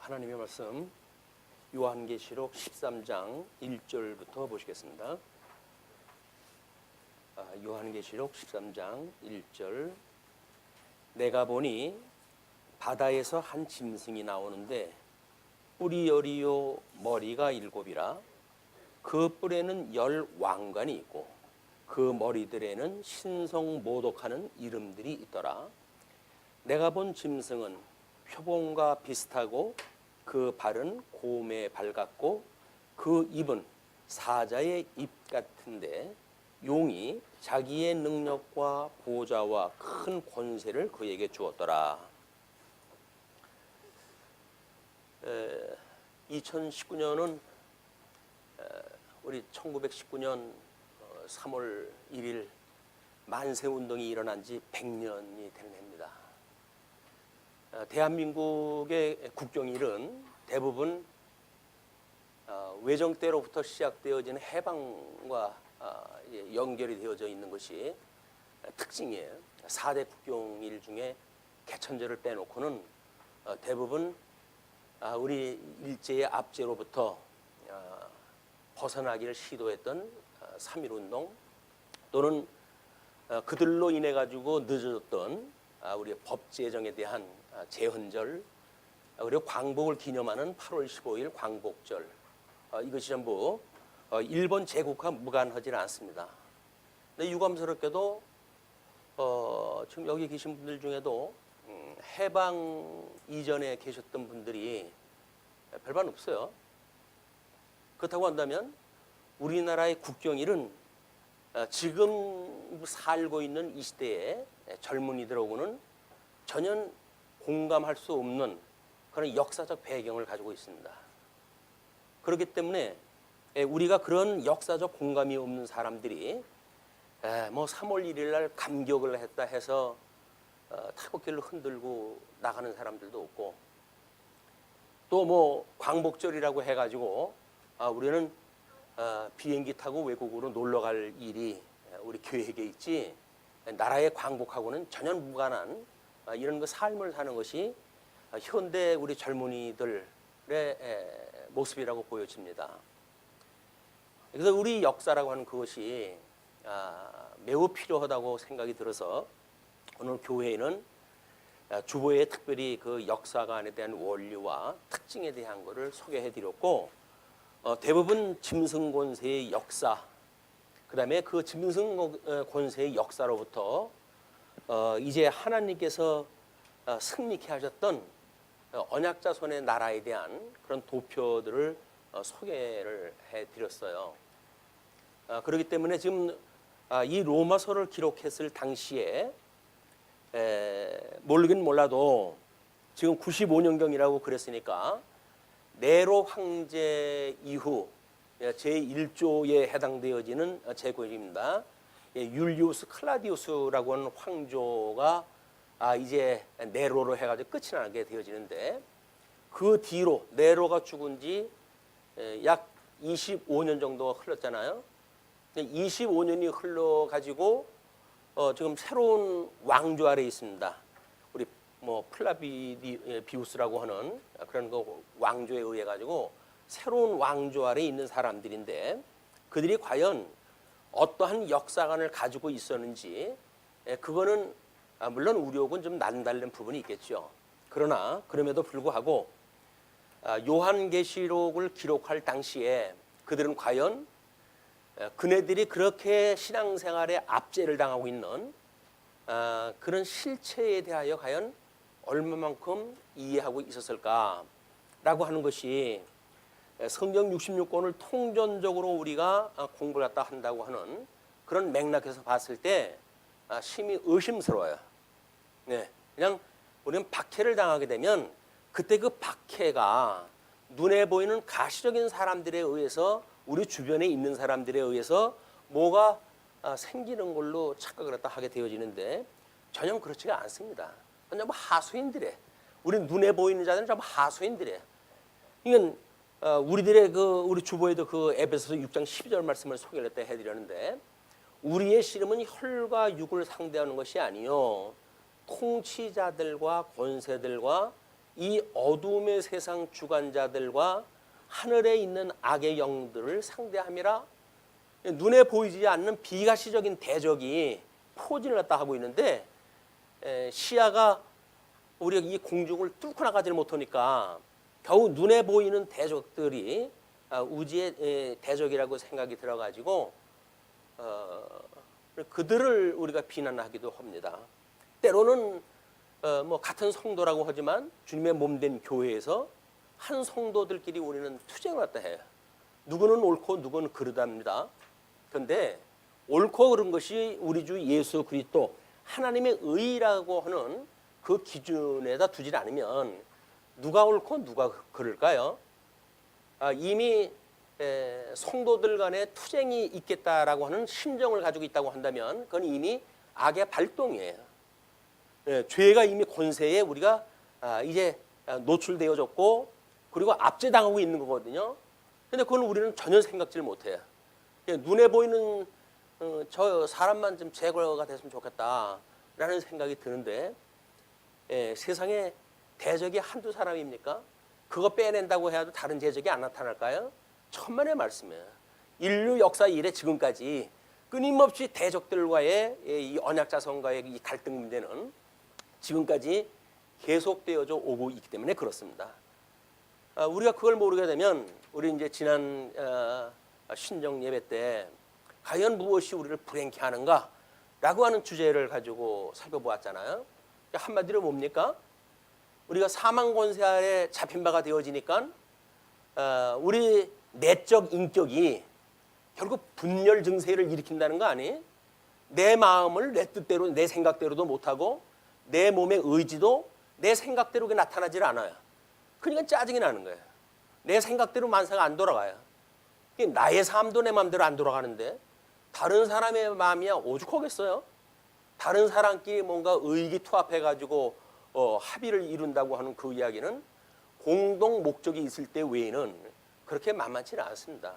하나님의 말씀 요한계시록 13장 1절부터 보시겠습니다. 요한계시록 13장 1절. 내가 보니 바다에서 한 짐승이 나오는데 뿔이 열이요 머리가 일곱이라. 그 뿔에는 10왕관이 있고 그 머리들에는 신성모독하는 이름들이 있더라. 내가 본 짐승은 표범과 비슷하고 그 발은 곰의 발 같고 그 입은 사자의 입 같은데 용이 자기의 능력과 보좌와 큰 권세를 그에게 주었더라. 2019년은 우리 1919년 3월 1일 만세운동이 일어난 지 100년이 되는 해입니다. 대한민국의 국경일은 대부분 외정 때로부터 시작되어지는 해방과 연결이 되어져 있는 것이 특징이에요. 4대 국경일 중에 개천절을 빼놓고는 대부분 우리 일제의 압제로부터 벗어나기를 시도했던 3.1운동 또는 그들로 인해 가지고 늦어졌던 우리 법 제정에 대한 제헌절, 그리고 광복을 기념하는 8월 15일 광복절, 이것이 전부 일본 제국과 무관하지는 않습니다. 근데 유감스럽게도 지금 여기 계신 분들 중에도 해방 이전에 계셨던 분들이 별반 없어요. 그렇다고 한다면 우리나라의 국경일은 지금 살고 있는 이 시대의 젊은이들하고는 전혀 공감할 수 없는 그런 역사적 배경을 가지고 있습니다. 그렇기 때문에 우리가 그런 역사적 공감이 없는 사람들이 뭐 3월 1일 날 감격을 했다 해서 태극기를 흔들고 나가는 사람들도 없고, 또 뭐 광복절이라고 해가지고 우리는 비행기 타고 외국으로 놀러 갈 일이 우리 계획에 있지 나라의 광복하고는 전혀 무관한 이런 그 삶을 사는 것이 현대 우리 젊은이들의 모습이라고 보여집니다. 그래서 우리 역사라고 하는 그것이 매우 필요하다고 생각이 들어서 오늘 교회에는 주보에 특별히 그 역사관에 대한 원리와 특징에 대한 것을 소개해 드렸고, 대부분 짐승 권세의 역사, 그 다음에 그 짐승 권세의 역사로부터 이제 하나님께서 승리케 하셨던 언약자손의 나라에 대한 그런 도표들을 소개를 해드렸어요. 그렇기 때문에 지금 이 로마서를 기록했을 당시에 모르긴 몰라도 지금 95년경이라고 그랬으니까 네로 황제 이후 제1조에 해당되어지는 제국입니다. 율리우스 클라디우스라고 하는 황조가 이제 네로로 해가지고 끝이 나게 되어지는데, 그 뒤로 네로가 죽은 지 약 25년 정도가 흘렀잖아요. 25년이 흘러가지고 지금 새로운 왕조 아래 있습니다. 우리 뭐 플라비우스라고 하는 그런 그 왕조에 의해 가지고 새로운 왕조 아래 있는 사람들인데, 그들이 과연 어떠한 역사관을 가지고 있었는지 그거는 물론 우리하고는 좀 남다른 부분이 있겠죠. 그러나 그럼에도 불구하고 요한계시록을 기록할 당시에 그들은 과연 그네들이 그렇게 신앙생활에 압제를 당하고 있는 그런 실체에 대하여 과연 얼마만큼 이해하고 있었을까라고 하는 것이 성경 66권을 통전적으로 우리가 공부를 갖다 한다고 하는 그런 맥락에서 봤을 때 심히 의심스러워요. 네, 그냥 우리는 박해를 당하게 되면 그때 그 박해가 눈에 보이는 가시적인 사람들에 의해서, 우리 주변에 있는 사람들에 의해서 뭐가 생기는 걸로 착각을 했다 하게 되어지는데 전혀 그렇지가 않습니다. 전부 하수인들이에요. 우리 눈에 보이는 자들은 전부 하수인들이에요. 이건 우리들의 우리 주보에도 그 에베소서 6장 12절 말씀을 소개를 했다 해드렸는데, 우리의 씨름은 혈과 육을 상대하는 것이 아니요 통치자들과 권세들과 이 어둠의 세상 주관자들과 하늘에 있는 악의 영들을 상대함이라. 눈에 보이지 않는 비가시적인 대적이 포진을 갖다 하고 있는데 시야가 우리가 이 공중을 뚫고 나가지를 못하니까 겨우 눈에 보이는 대적들이 우지의 대적이라고 생각이 들어가지고 그들을 우리가 비난하기도 합니다. 때로는 뭐 같은 성도라고 하지만 주님의 몸된 교회에서 한 성도들끼리 우리는 투쟁을 갖다 해요. 누구는 옳고 누구는 그르답니다. 그런데 옳고 그른 것이 우리 주 예수 그리스도 하나님의 의라고 하는 그 기준에다 두질 않으면 누가 옳고 누가 그를까요? 이미 성도들 간에 투쟁이 있겠다라고 하는 심정을 가지고 있다고 한다면 그건 이미 악의 발동이에요. 죄가 이미 권세에 우리가 이제 노출되어졌고 그리고 압제당하고 있는 거거든요. 근데 그건 우리는 전혀 생각지를 못해요. 눈에 보이는 저 사람만 좀 제거가 됐으면 좋겠다라는 생각이 드는데 세상에 대적이 한두 사람입니까? 그거 빼낸다고 해도 다른 대적이 안 나타날까요? 천만의 말씀이에요. 인류 역사 이래 지금까지 끊임없이 대적들과의 이 언약자성과의 이 갈등 문제는 지금까지 계속되어져 오고 있기 때문에 그렇습니다. 우리가 그걸 모르게 되면 우리 이제 지난 신정 예배 때 과연 무엇이 우리를 불행케 하는가라고 하는 주제를 가지고 살펴보았잖아요. 한마디로 뭡니까? 우리가 사망 권세 아래 잡힌 바가 되어지니까 우리 내적 인격이 결국 분열 증세를 일으킨다는 거 아니? 내 마음을 내 뜻대로 내 생각대로도 못하고 내 몸의 의지도 내 생각대로 나타나질 않아요. 그러니까 짜증이 나는 거예요. 내 생각대로 만사가 안 돌아가요. 나의 삶도 내 마음대로 안 돌아가는데 다른 사람의 마음이야 오죽하겠어요? 다른 사람끼리 뭔가 의기투합해가지고 합의를 이룬다고 하는 그 이야기는 공동 목적이 있을 때 외에는 그렇게 만만치는 않습니다.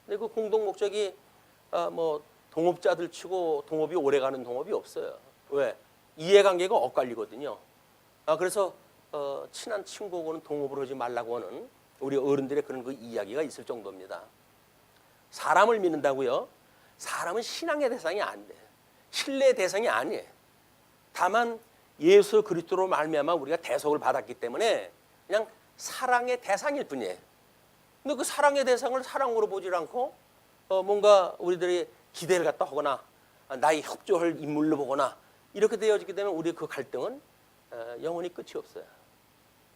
근데 그 공동 목적이 뭐 동업자들 치고 동업이 오래가는 동업이 없어요. 왜? 이해관계가 엇갈리거든요. 그래서 친한 친구하고는 동업을 하지 말라고 하는 우리 어른들의 그런 그 이야기가 있을 정도입니다. 사람을 믿는다고요? 사람은 신앙의 대상이 안 돼. 신뢰의 대상이 아니에요. 다만 예수 그리스도로 말미암아 우리가 대속을 받았기 때문에 그냥 사랑의 대상일 뿐이에요. 근데 그 사랑의 대상을 사랑으로 보질 않고 뭔가 우리들이 기대를 갖다 하거나 나의 협조할 인물로 보거나 이렇게 되어지게 되면 우리 그 갈등은 영원히 끝이 없어요.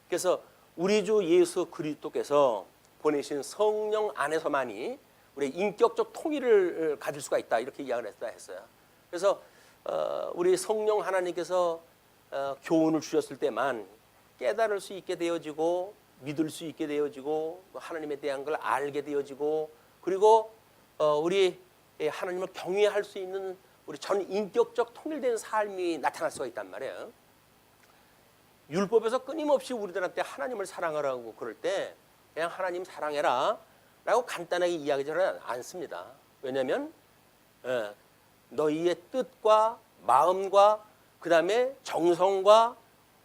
그래서 우리 주 예수 그리스도께서 보내신 성령 안에서만이 우리 인격적 통일을 가질 수가 있다 이렇게 이야기를 했어요. 그래서 우리 성령 하나님께서 교훈을 주셨을 때만 깨달을 수 있게 되어지고 믿을 수 있게 되어지고 하나님에 대한 걸 알게 되어지고 그리고 우리 하나님을 경외할 수 있는 우리 전 인격적 통일된 삶이 나타날 수가 있단 말이에요. 율법에서 끊임없이 우리들한테 하나님을 사랑하라고 그럴 때 그냥 하나님 사랑해라 라고 간단하게 이야기하지는 않습니다. 왜냐하면 너희의 뜻과 마음과 그 다음에 정성과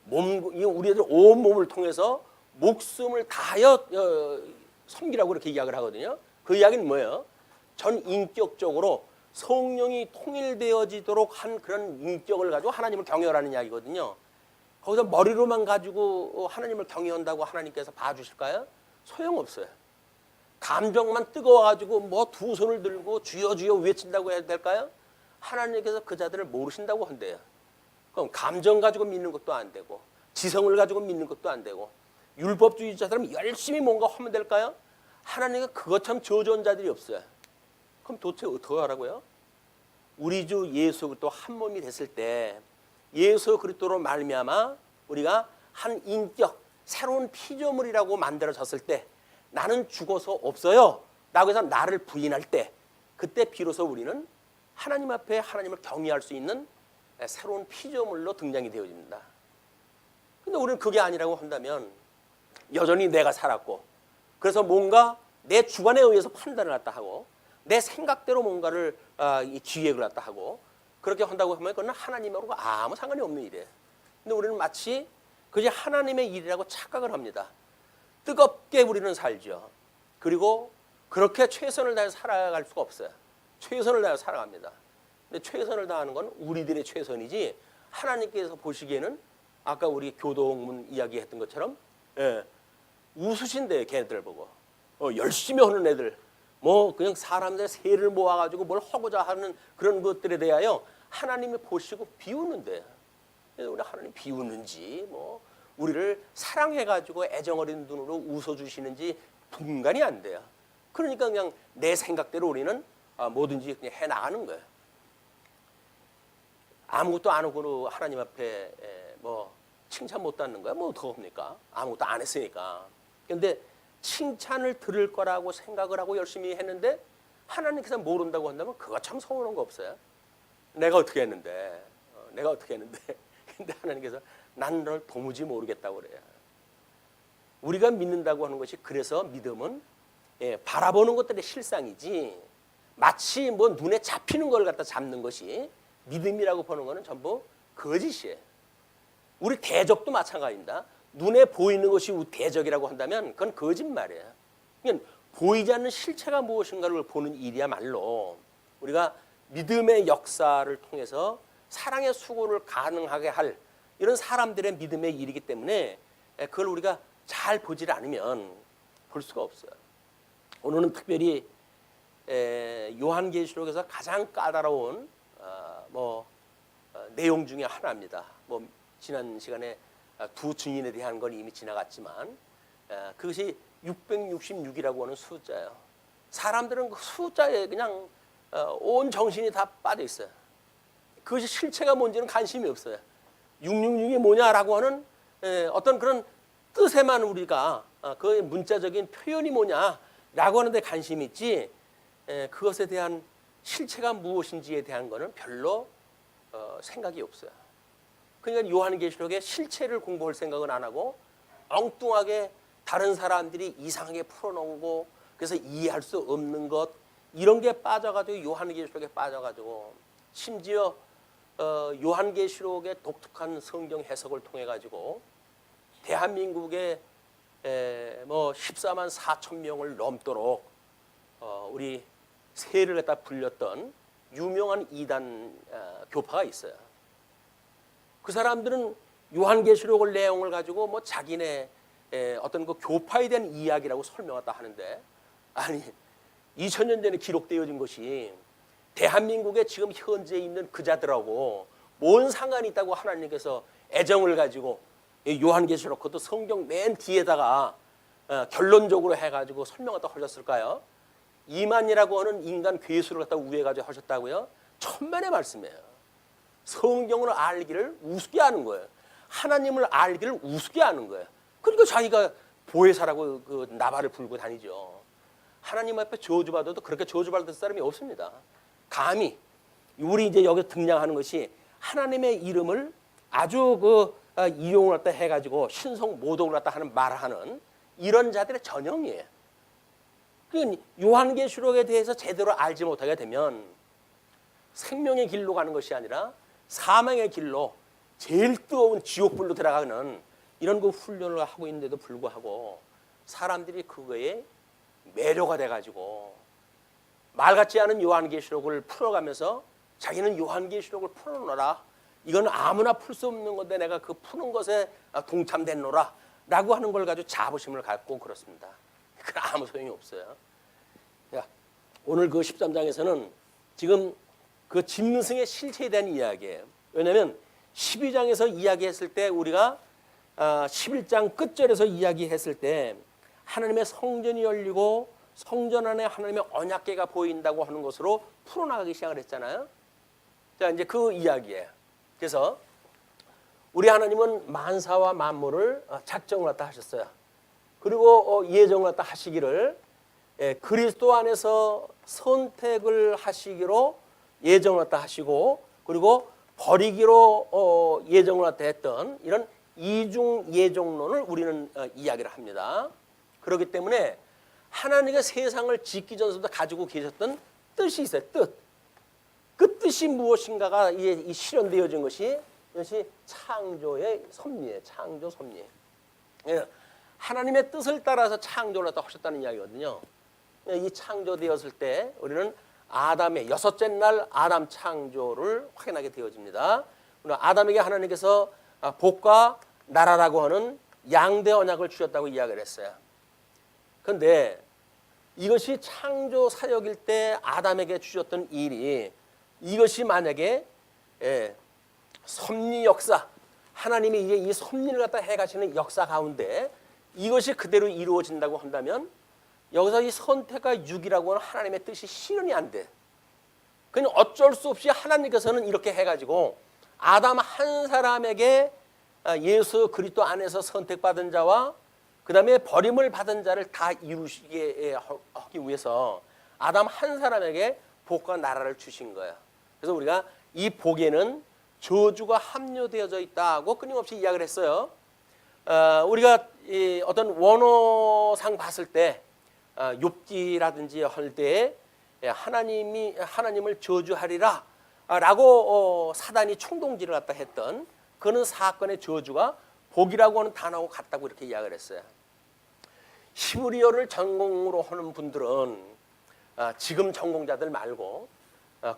몸, 우리들 온몸을 통해서 목숨을 다하여 섬기라고 이렇게 이야기를 하거든요. 그 이야기는 뭐예요? 전 인격적으로 성령이 통일되어지도록 한 그런 인격을 가지고 하나님을 경외하라는 이야기거든요. 거기서 머리로만 가지고 하나님을 경외한다고 하나님께서 봐주실까요? 소용없어요. 감정만 뜨거워가지고 뭐 두 손을 들고 주여 주여 외친다고 해야 될까요? 하나님께서 그 자들을 모르신다고 한대요. 그럼 감정 가지고 믿는 것도 안 되고 지성을 가지고 믿는 것도 안 되고 율법주의자들은 열심히 뭔가 하면 될까요? 하나님과 그것처럼 저주한 자들이 없어요. 그럼 도대체 어떻게 하라고요? 우리 주 예수 그리스도 한 몸이 됐을 때 예수 그리스도로 말미암아 우리가 한 인격 새로운 피조물이라고 만들어졌을 때 나는 죽어서 없어요 라고 해서 나를 부인할 때 그때 비로소 우리는 하나님 앞에 하나님을 경외할 수 있는 새로운 피조물로 등장이 되어집니다. 근데 우리는 그게 아니라고 한다면 여전히 내가 살았고 그래서 뭔가 내 주관에 의해서 판단을 갖다 하고 내 생각대로 뭔가를 기획을 갖다 하고 그렇게 한다고 하면 그건 하나님하고 아무 상관이 없는 일이에요. 근데 우리는 마치 그것이 하나님의 일이라고 착각을 합니다. 뜨겁게 우리는 살죠. 그리고 그렇게 최선을 다해서 살아갈 수가 없어요. 최선을 다해서 살아갑니다. 근데 최선을 다하는 건 우리들의 최선이지 하나님께서 보시기에는 아까 우리 교동문 이야기했던 것처럼 웃으신대요. 걔네들 보고 열심히 하는 애들 뭐 그냥 사람들 새를 모아가지고 뭘 하고자 하는 그런 것들에 대하여 하나님이 보시고 비웃는데요. 우리 하나님 비웃는지 뭐 우리를 사랑해가지고 애정어린 눈으로 웃어주시는지 분간이 안 돼요. 그러니까 그냥 내 생각대로 우리는 뭐든지 그냥 해나가는 거예요. 아무것도 안 하고 하나님 앞에 뭐 칭찬 못 받는 거야? 뭐 어떡합니까? 아무것도 안 했으니까. 그런데 칭찬을 들을 거라고 생각을 하고 열심히 했는데 하나님께서 모른다고 한다면 그거 참 서운한 거 없어요? 내가 어떻게 했는데 근데 하나님께서 난 널 도무지 모르겠다고 그래요. 우리가 믿는다고 하는 것이 그래서 믿음은 바라보는 것들의 실상이지 마치 뭐 눈에 잡히는 걸 갖다 잡는 것이 믿음이라고 보는 것은 전부 거짓이에요. 우리 대적도 마찬가지입니다. 눈에 보이는 것이 대적이라고 한다면 그건 거짓말이에요. 그러니까 보이지 않는 실체가 무엇인가를 보는 일이야말로 우리가 믿음의 역사를 통해서 사랑의 수고를 가능하게 할 이런 사람들의 믿음의 일이기 때문에 그걸 우리가 잘 보질 않으면 볼 수가 없어요. 오늘은 특별히 요한계시록에서 가장 까다로운 내용 중에 하나입니다. 뭐 지난 시간에 두 증인에 대한 건 이미 지나갔지만 그것이 666이라고 하는 숫자예요. 사람들은 그 숫자에 그냥 온 정신이 다 빠져 있어요. 그것이 실체가 뭔지는 관심이 없어요. 666이 뭐냐라고 하는 어떤 그런 뜻에만 우리가 그 문자적인 표현이 뭐냐라고 하는 데 관심이 있지 그것에 대한 실체가 무엇인지에 대한 거는 별로 생각이 없어요. 그러니까 요한계시록의 실체를 공부할 생각은 안 하고 엉뚱하게 다른 사람들이 이상하게 풀어놓은 그래서 이해할 수 없는 것 이런 게 빠져가지고 요한계시록에 빠져가지고 심지어 요한계시록의 독특한 성경 해석을 통해 가지고 대한민국의 뭐 14만 4천 명을 넘도록 우리 세를 갖다 불렸던 유명한 이단 교파가 있어요. 그 사람들은 요한계시록을 내용을 가지고 뭐 자기네 어떤 그 교파에 대한 이야기라고 설명했다 하는데 아니 2000년 전에 기록되어진 것이 대한민국에 지금 현재 있는 그자들하고 뭔 상관이 있다고 하나님께서 애정을 가지고 요한계시록 그것도 성경 맨 뒤에다가 결론적으로 해가지고 설명하다 하셨을까요? 이만이라고 하는 인간 괴수를 갖다 우회가지고 하셨다고요? 천만의 말씀이에요. 성경을 알기를 우습게 하는 거예요. 하나님을 알기를 우습게 하는 거예요. 그러니까 자기가 보혜사라고 그 나발을 불고 다니죠. 하나님 앞에 저주받아도 그렇게 저주받을 사람이 없습니다. 감히 우리 이제 여기 등장하는 것이 하나님의 이름을 아주 이용을 갖다 해가지고 신성 모독을 갖다 하는 말하는 이런 자들의 전형이에요. 그러니까 요한계시록에 대해서 제대로 알지 못하게 되면 생명의 길로 가는 것이 아니라 사망의 길로 제일 뜨거운 지옥불로 들어가는 이런 그 훈련을 하고 있는데도 불구하고 사람들이 그거에 매료가 돼가지고 말 같지 않은 요한계시록을 풀어가면서 자기는 요한계시록을 풀어놓아라. 이건 아무나 풀 수 없는 건데 내가 그 푸는 것에 동참됐노라 라고 하는 걸 가지고 자부심을 갖고 그렇습니다. 그건 아무 소용이 없어요. 오늘 그 13장에서는 지금 그 짐승의 실체에 대한 이야기예요. 왜냐하면 12장에서 이야기했을 때 우리가 11장 끝절에서 이야기했을 때 하나님의 성전이 열리고 성전 안에 하나님의 언약궤가 보인다고 하는 것으로 풀어나가기 시작을 했잖아요. 자, 이제 그 이야기예요. 그래서 우리 하나님은 만사와 만물을 작정을 갖다 하셨어요. 그리고 예정을 갖다 하시기를 그리스도 안에서 선택을 하시기로 예정을 갖다 하시고 그리고 버리기로 예정을 갖다 했던 이런 이중 예정론을 우리는 이야기를 합니다. 그렇기 때문에 하나님의 세상을 짓기 전부터 가지고 계셨던 뜻이 있어요. 뜻. 그 뜻이 무엇인가가 이 실현되어진 것이 이것이 창조의 섭리예요. 창조 섭리. 예, 하나님의 뜻을 따라서 창조를 하셨다는 이야기거든요. 이 창조되었을 때 우리는 아담의 여섯째 날 아담 창조를 확인하게 되어집니다. 아담에게 하나님께서 복과 나라라고 하는 양대 언약을 주셨다고 이야기를 했어요. 그런데 이것이 창조 사역일 때 아담에게 주셨던 일이 이것이 만약에 섭리 역사, 하나님이 이제 이 섭리를 갖다 해가시는 역사 가운데 이것이 그대로 이루어진다고 한다면 여기서 이 선택과 유기라고 하는 하나님의 뜻이 실현이 안 돼. 그냥 어쩔 수 없이 하나님께서는 이렇게 해가지고 아담 한 사람에게 예수 그리스도 안에서 선택받은 자와 그 다음에 버림을 받은 자를 다 이루시게 하기 위해서 아담 한 사람에게 복과 나라를 주신 거예요. 그래서 우리가 이 복에는 저주가 함유되어져 있다고 끊임없이 이야기를 했어요. 우리가 어떤 원어상 봤을 때 욥기라든지 할 때 하나님을 저주하리라 라고 사단이 총동지를 갖다 했던 그런 사건의 저주가 복이라고 하는 단어하고 같다고 이렇게 이야기를 했어요. 히브리어를 전공으로 하는 분들은 지금 전공자들 말고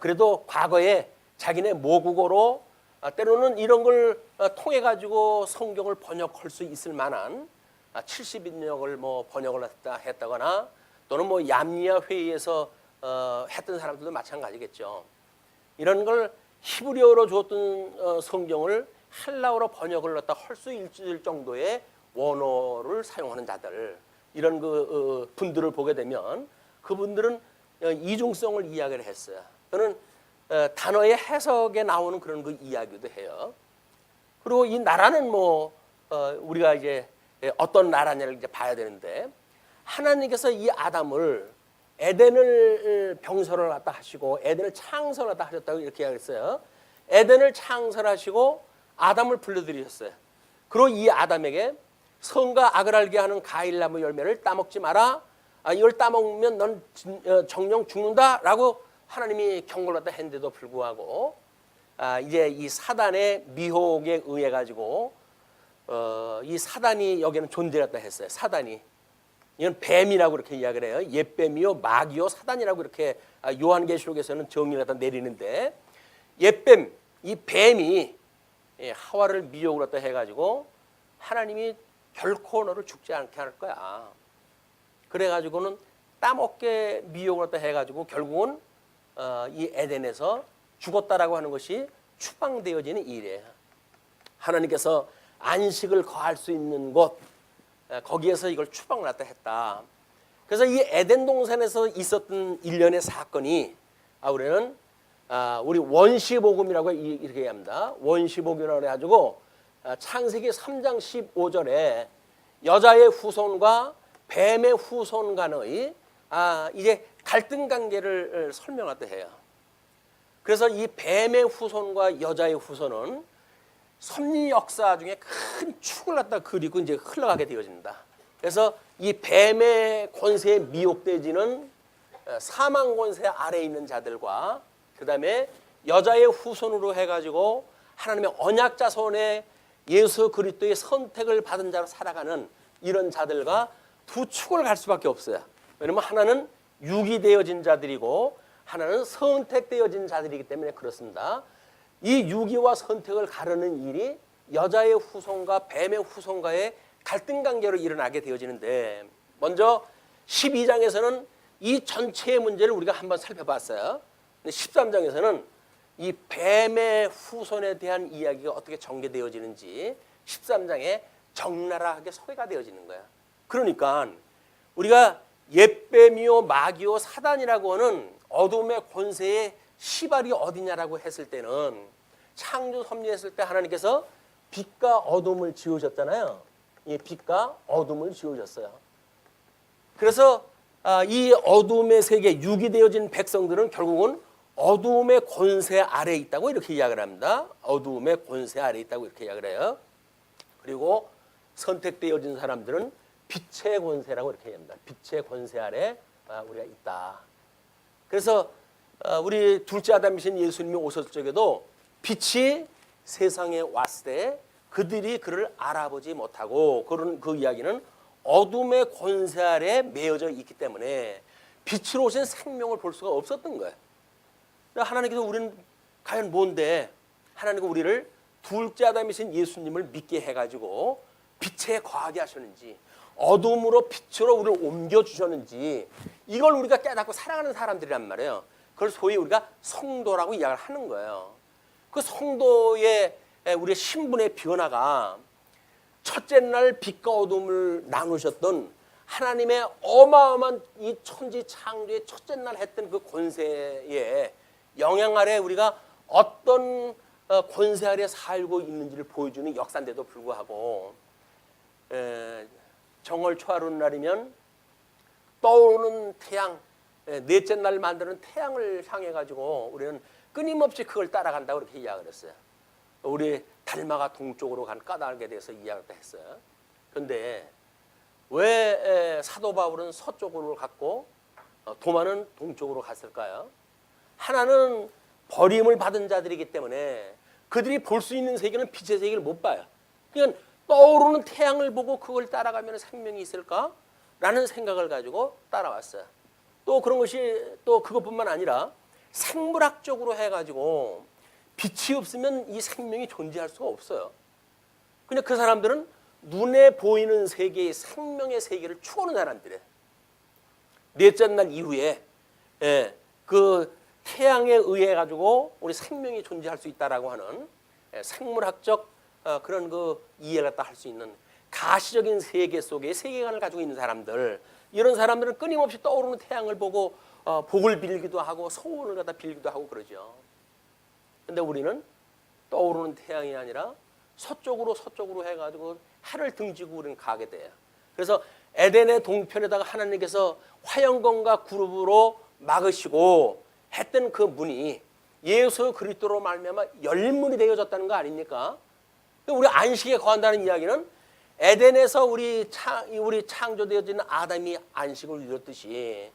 그래도 과거에 자기네 모국어로 때로는 이런 걸 통해 가지고 성경을 번역할 수 있을 만한 70인역을 뭐 번역을 했다거나 또는 뭐 얌리아 회의에서 했던 사람들도 마찬가지겠죠. 이런 걸 히브리어로 줬던 성경을 헬라어로 번역을 갖다 할 수 있을 정도의 원어를 사용하는 자들 이런 그 분들을 보게 되면 그분들은 이중성을 이야기를 했어요. 그는 단어의 해석에 나오는 그런 그 이야기도 해요. 그리고 이 나라는 뭐 우리가 이제 어떤 나라냐를 이제 봐야 되는데 하나님께서 이 아담을 에덴을 병설을 갖다 하시고 에덴을 창설을 갖다 하셨다고 이렇게 이야기했어요. 에덴을 창설하시고 아담을 불러들이셨어요. 그리고 이 아담에게 선과 악을 알게 하는 과일나무 열매를 따먹지 마라. 이걸 따먹으면 넌 정령 죽는다라고 하나님이 경고를 갖다 했는데도 불구하고 이제 이 사단의 미혹에 의해 가지고 이 사단이 여기는 존재했다 했어요. 사단이 이건 뱀이라고 이렇게 이야기를 해요. 옛뱀이요 마귀요 사단이라고 이렇게 요한계시록에서는 정의를 갖다 내리는데 옛뱀 이 뱀이 하와를 미혹을 갖다 해가지고 하나님이 결코 너를 죽지 않게 할 거야. 그래가지고는 따먹게 미혹을 갖다 해가지고 결국은 이 에덴에서 죽었다라고 하는 것이 추방되어지는 일이에요. 하나님께서 안식을 거할 수 있는 곳 거기에서 이걸 추방을 갖다 했다. 그래서 이 에덴 동산에서 있었던 일련의 사건이 우리는 우리 원시복음이라고 이렇게 얘기합니다. 원시복음이라고 해가지고 창세기 3장 15절에 여자의 후손과 뱀의 후손 간의 이제 갈등 관계를 설명하다 해요. 그래서 이 뱀의 후손과 여자의 후손은 섭리 역사 중에 큰 축을 갖다 그리고 이제 흘러가게 되어집니다. 그래서 이 뱀의 권세에 미혹되지는 사망 권세 아래에 있는 자들과 그 다음에 여자의 후손으로 해가지고 하나님의 언약 자손의 예수 그리스도의 선택을 받은 자로 살아가는 이런 자들과 두 축을 갈 수밖에 없어요. 왜냐하면 하나는 유기되어진 자들이고 하나는 선택되어진 자들이기 때문에 그렇습니다. 이 유기와 선택을 가르는 일이 여자의 후손과 뱀의 후손과의 갈등 관계로 일어나게 되어지는데 먼저 12장에서는 이 전체의 문제를 우리가 한번 살펴봤어요. 13장에서는 이 뱀의 후손에 대한 이야기가 어떻게 전개되어지는지 13장에 적나라하게 소개가 되어지는 거야. 그러니까 우리가 옛뱀이요 마귀요 사단이라고 하는 어둠의 권세의 시발이 어디냐라고 했을 때는 창조 섭리했을 때 하나님께서 빛과 어둠을 지으셨잖아요. 이 빛과 어둠을 지으셨어요. 그래서 이 어둠의 세계 유기되어진 백성들은 결국은 어둠의 권세 아래에 있다고 이렇게 이야기를 합니다. 어둠의 권세 아래에 있다고 이렇게 이야기를 해요. 그리고 선택되어진 사람들은 빛의 권세라고 이렇게 얘기합니다. 빛의 권세 아래 우리가 있다. 그래서 우리 둘째 아담이신 예수님이 오셨을 적에도 빛이 세상에 왔을 때 그들이 그를 알아보지 못하고 그런 그 이야기는 어둠의 권세 아래 매여져 있기 때문에 빛으로 오신 생명을 볼 수가 없었던 거예요. 하나님께서 우리는 과연 뭔데 하나님은 우리를 둘째 아담이신 예수님을 믿게 해가지고 빛에 거하게 하셨는지 어둠으로 빛으로 우리를 옮겨주셨는지 이걸 우리가 깨닫고 살아가는 사람들이란 말이에요. 그걸 소위 우리가 성도라고 이야기를 하는 거예요. 그 성도의 우리의 신분의 변화가 첫째 날 빛과 어둠을 나누셨던 하나님의 어마어마한 이 천지 창조의 첫째 날 했던 그 권세의 영향 아래 우리가 어떤 권세 아래 살고 있는지를 보여주는 역사인데도 불구하고 정월 초하루는 날이면 떠오르는 태양, 넷째 날 만드는 태양을 향해 가지고 우리는 끊임없이 그걸 따라간다고 그렇게 이야기를 했어요. 우리 달마가 동쪽으로 간 까닭에 대해서 이야기를 했어요. 그런데 왜 사도 바울은 서쪽으로 갔고 도마는 동쪽으로 갔을까요? 하나는 버림을 받은 자들이기 때문에 그들이 볼 수 있는 세계는 빛의 세계를 못 봐요. 그러니까 떠오르는 태양을 보고 그걸 따라가면 생명이 있을까? 라는 생각을 가지고 따라왔어요. 또 그런 것이 또 그것뿐만 아니라 생물학적으로 해가지고 빛이 없으면 이 생명이 존재할 수가 없어요. 그냥 그 사람들은 눈에 보이는 세계의 생명의 세계를 추구하는 사람들이에요. 넷째 날 이후에 그 태양에 의해 가지고 우리 생명이 존재할 수 있다라고 하는 생물학적 그런 그 이해를 갖다 할 수 있는 가시적인 세계 속의 세계관을 가지고 있는 사람들, 이런 사람들은 끊임없이 떠오르는 태양을 보고 복을 빌기도 하고 소원을 갖다 빌기도 하고 그러죠. 근데 우리는 떠오르는 태양이 아니라 서쪽으로 해가지고 해를 등지고 우리는 가게 돼요. 그래서 에덴의 동편에다가 하나님께서 화영검과 구름으로 막으시고 했던 그 문이 예수 그리스도로 말미암아 열린 문이 되어졌다는 거 아닙니까? 우리 안식에 거한다는 이야기는 에덴에서 우리 창조되어진 아담이 안식을 누렸듯이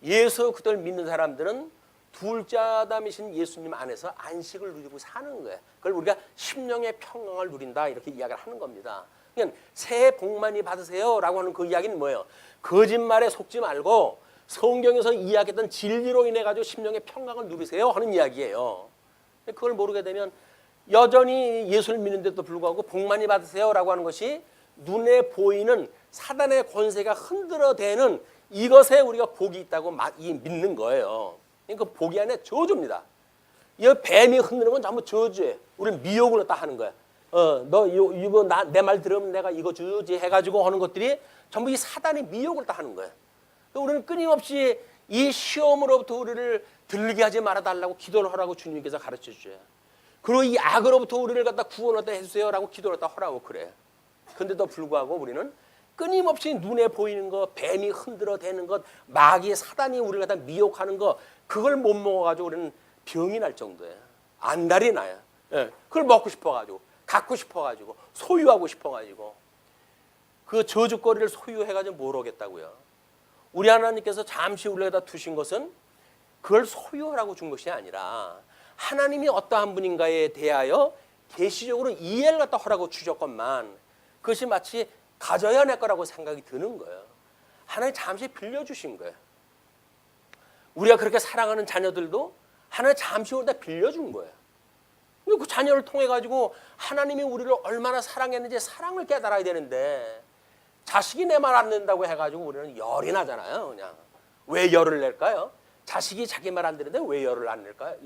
예수 그들 믿는 사람들은 둘째 아담이신 예수님 안에서 안식을 누리고 사는 거예요. 그걸 우리가 심령의 평강을 누린다 이렇게 이야기를 하는 겁니다. 그러니까 새해 복 많이 받으세요라고 하는 그 이야기는 뭐예요? 거짓말에 속지 말고 성경에서 이야기했던 진리로 인해 가지고 심령의 평강을 누리세요 하는 이야기예요. 그걸 모르게 되면 여전히 예수를 믿는데도 불구하고 복 많이 받으세요라고 하는 것이 눈에 보이는 사단의 권세가 흔들어대는 이것에 우리가 복이 있다고 믿는 거예요. 그 복이 아니라 저주입니다. 이 뱀이 흔드는 건 전부 저주예요. 우리는 미혹을 다 하는 거야. 너 이거 내 말 들으면 내가 이거 주지 해가지고 하는 것들이 전부 이 사단이 미혹을 다 하는 거예요. 우리는 끊임없이 이 시험으로부터 우리를 들게 하지 말아달라고 기도를 하라고 주님께서 가르쳐 주셔요. 그리고 이 악으로부터 우리를 갖다 구원하다 해주세요라고 기도를 갖다 하라고 그래요. 그런데도 불구하고 우리는 끊임없이 눈에 보이는 것, 뱀이 흔들어대는 것, 마귀의 사단이 우리를 갖다 미혹하는 것, 그걸 못 먹어가지고 우리는 병이 날 정도예요. 안달이 나요. 그걸 먹고 싶어가지고, 갖고 싶어가지고, 소유하고 싶어가지고, 그 저주거리를 소유해가지고 뭘 하겠다고요. 우리 하나님께서 잠시 우리에다 두신 것은 그걸 소유하라고 준 것이 아니라 하나님이 어떠한 분인가에 대하여 계시적으로 이해를 갖다 하라고 주셨건만 그것이 마치 가져야 할 거라고 생각이 드는 거예요. 하나님 잠시 빌려주신 거예요. 우리가 그렇게 사랑하는 자녀들도 하나님 잠시 우리가 빌려준 거예요. 그 자녀를 통해 가지고 하나님이 우리를 얼마나 사랑했는지 사랑을 깨달아야 되는데 자식이 내 말 안 듣는다고 해가지고 우리는 열이 나잖아요. 그냥 왜 열을 낼까요? 자식이 자기 말 안 듣는데 왜 열을 안 낼까요?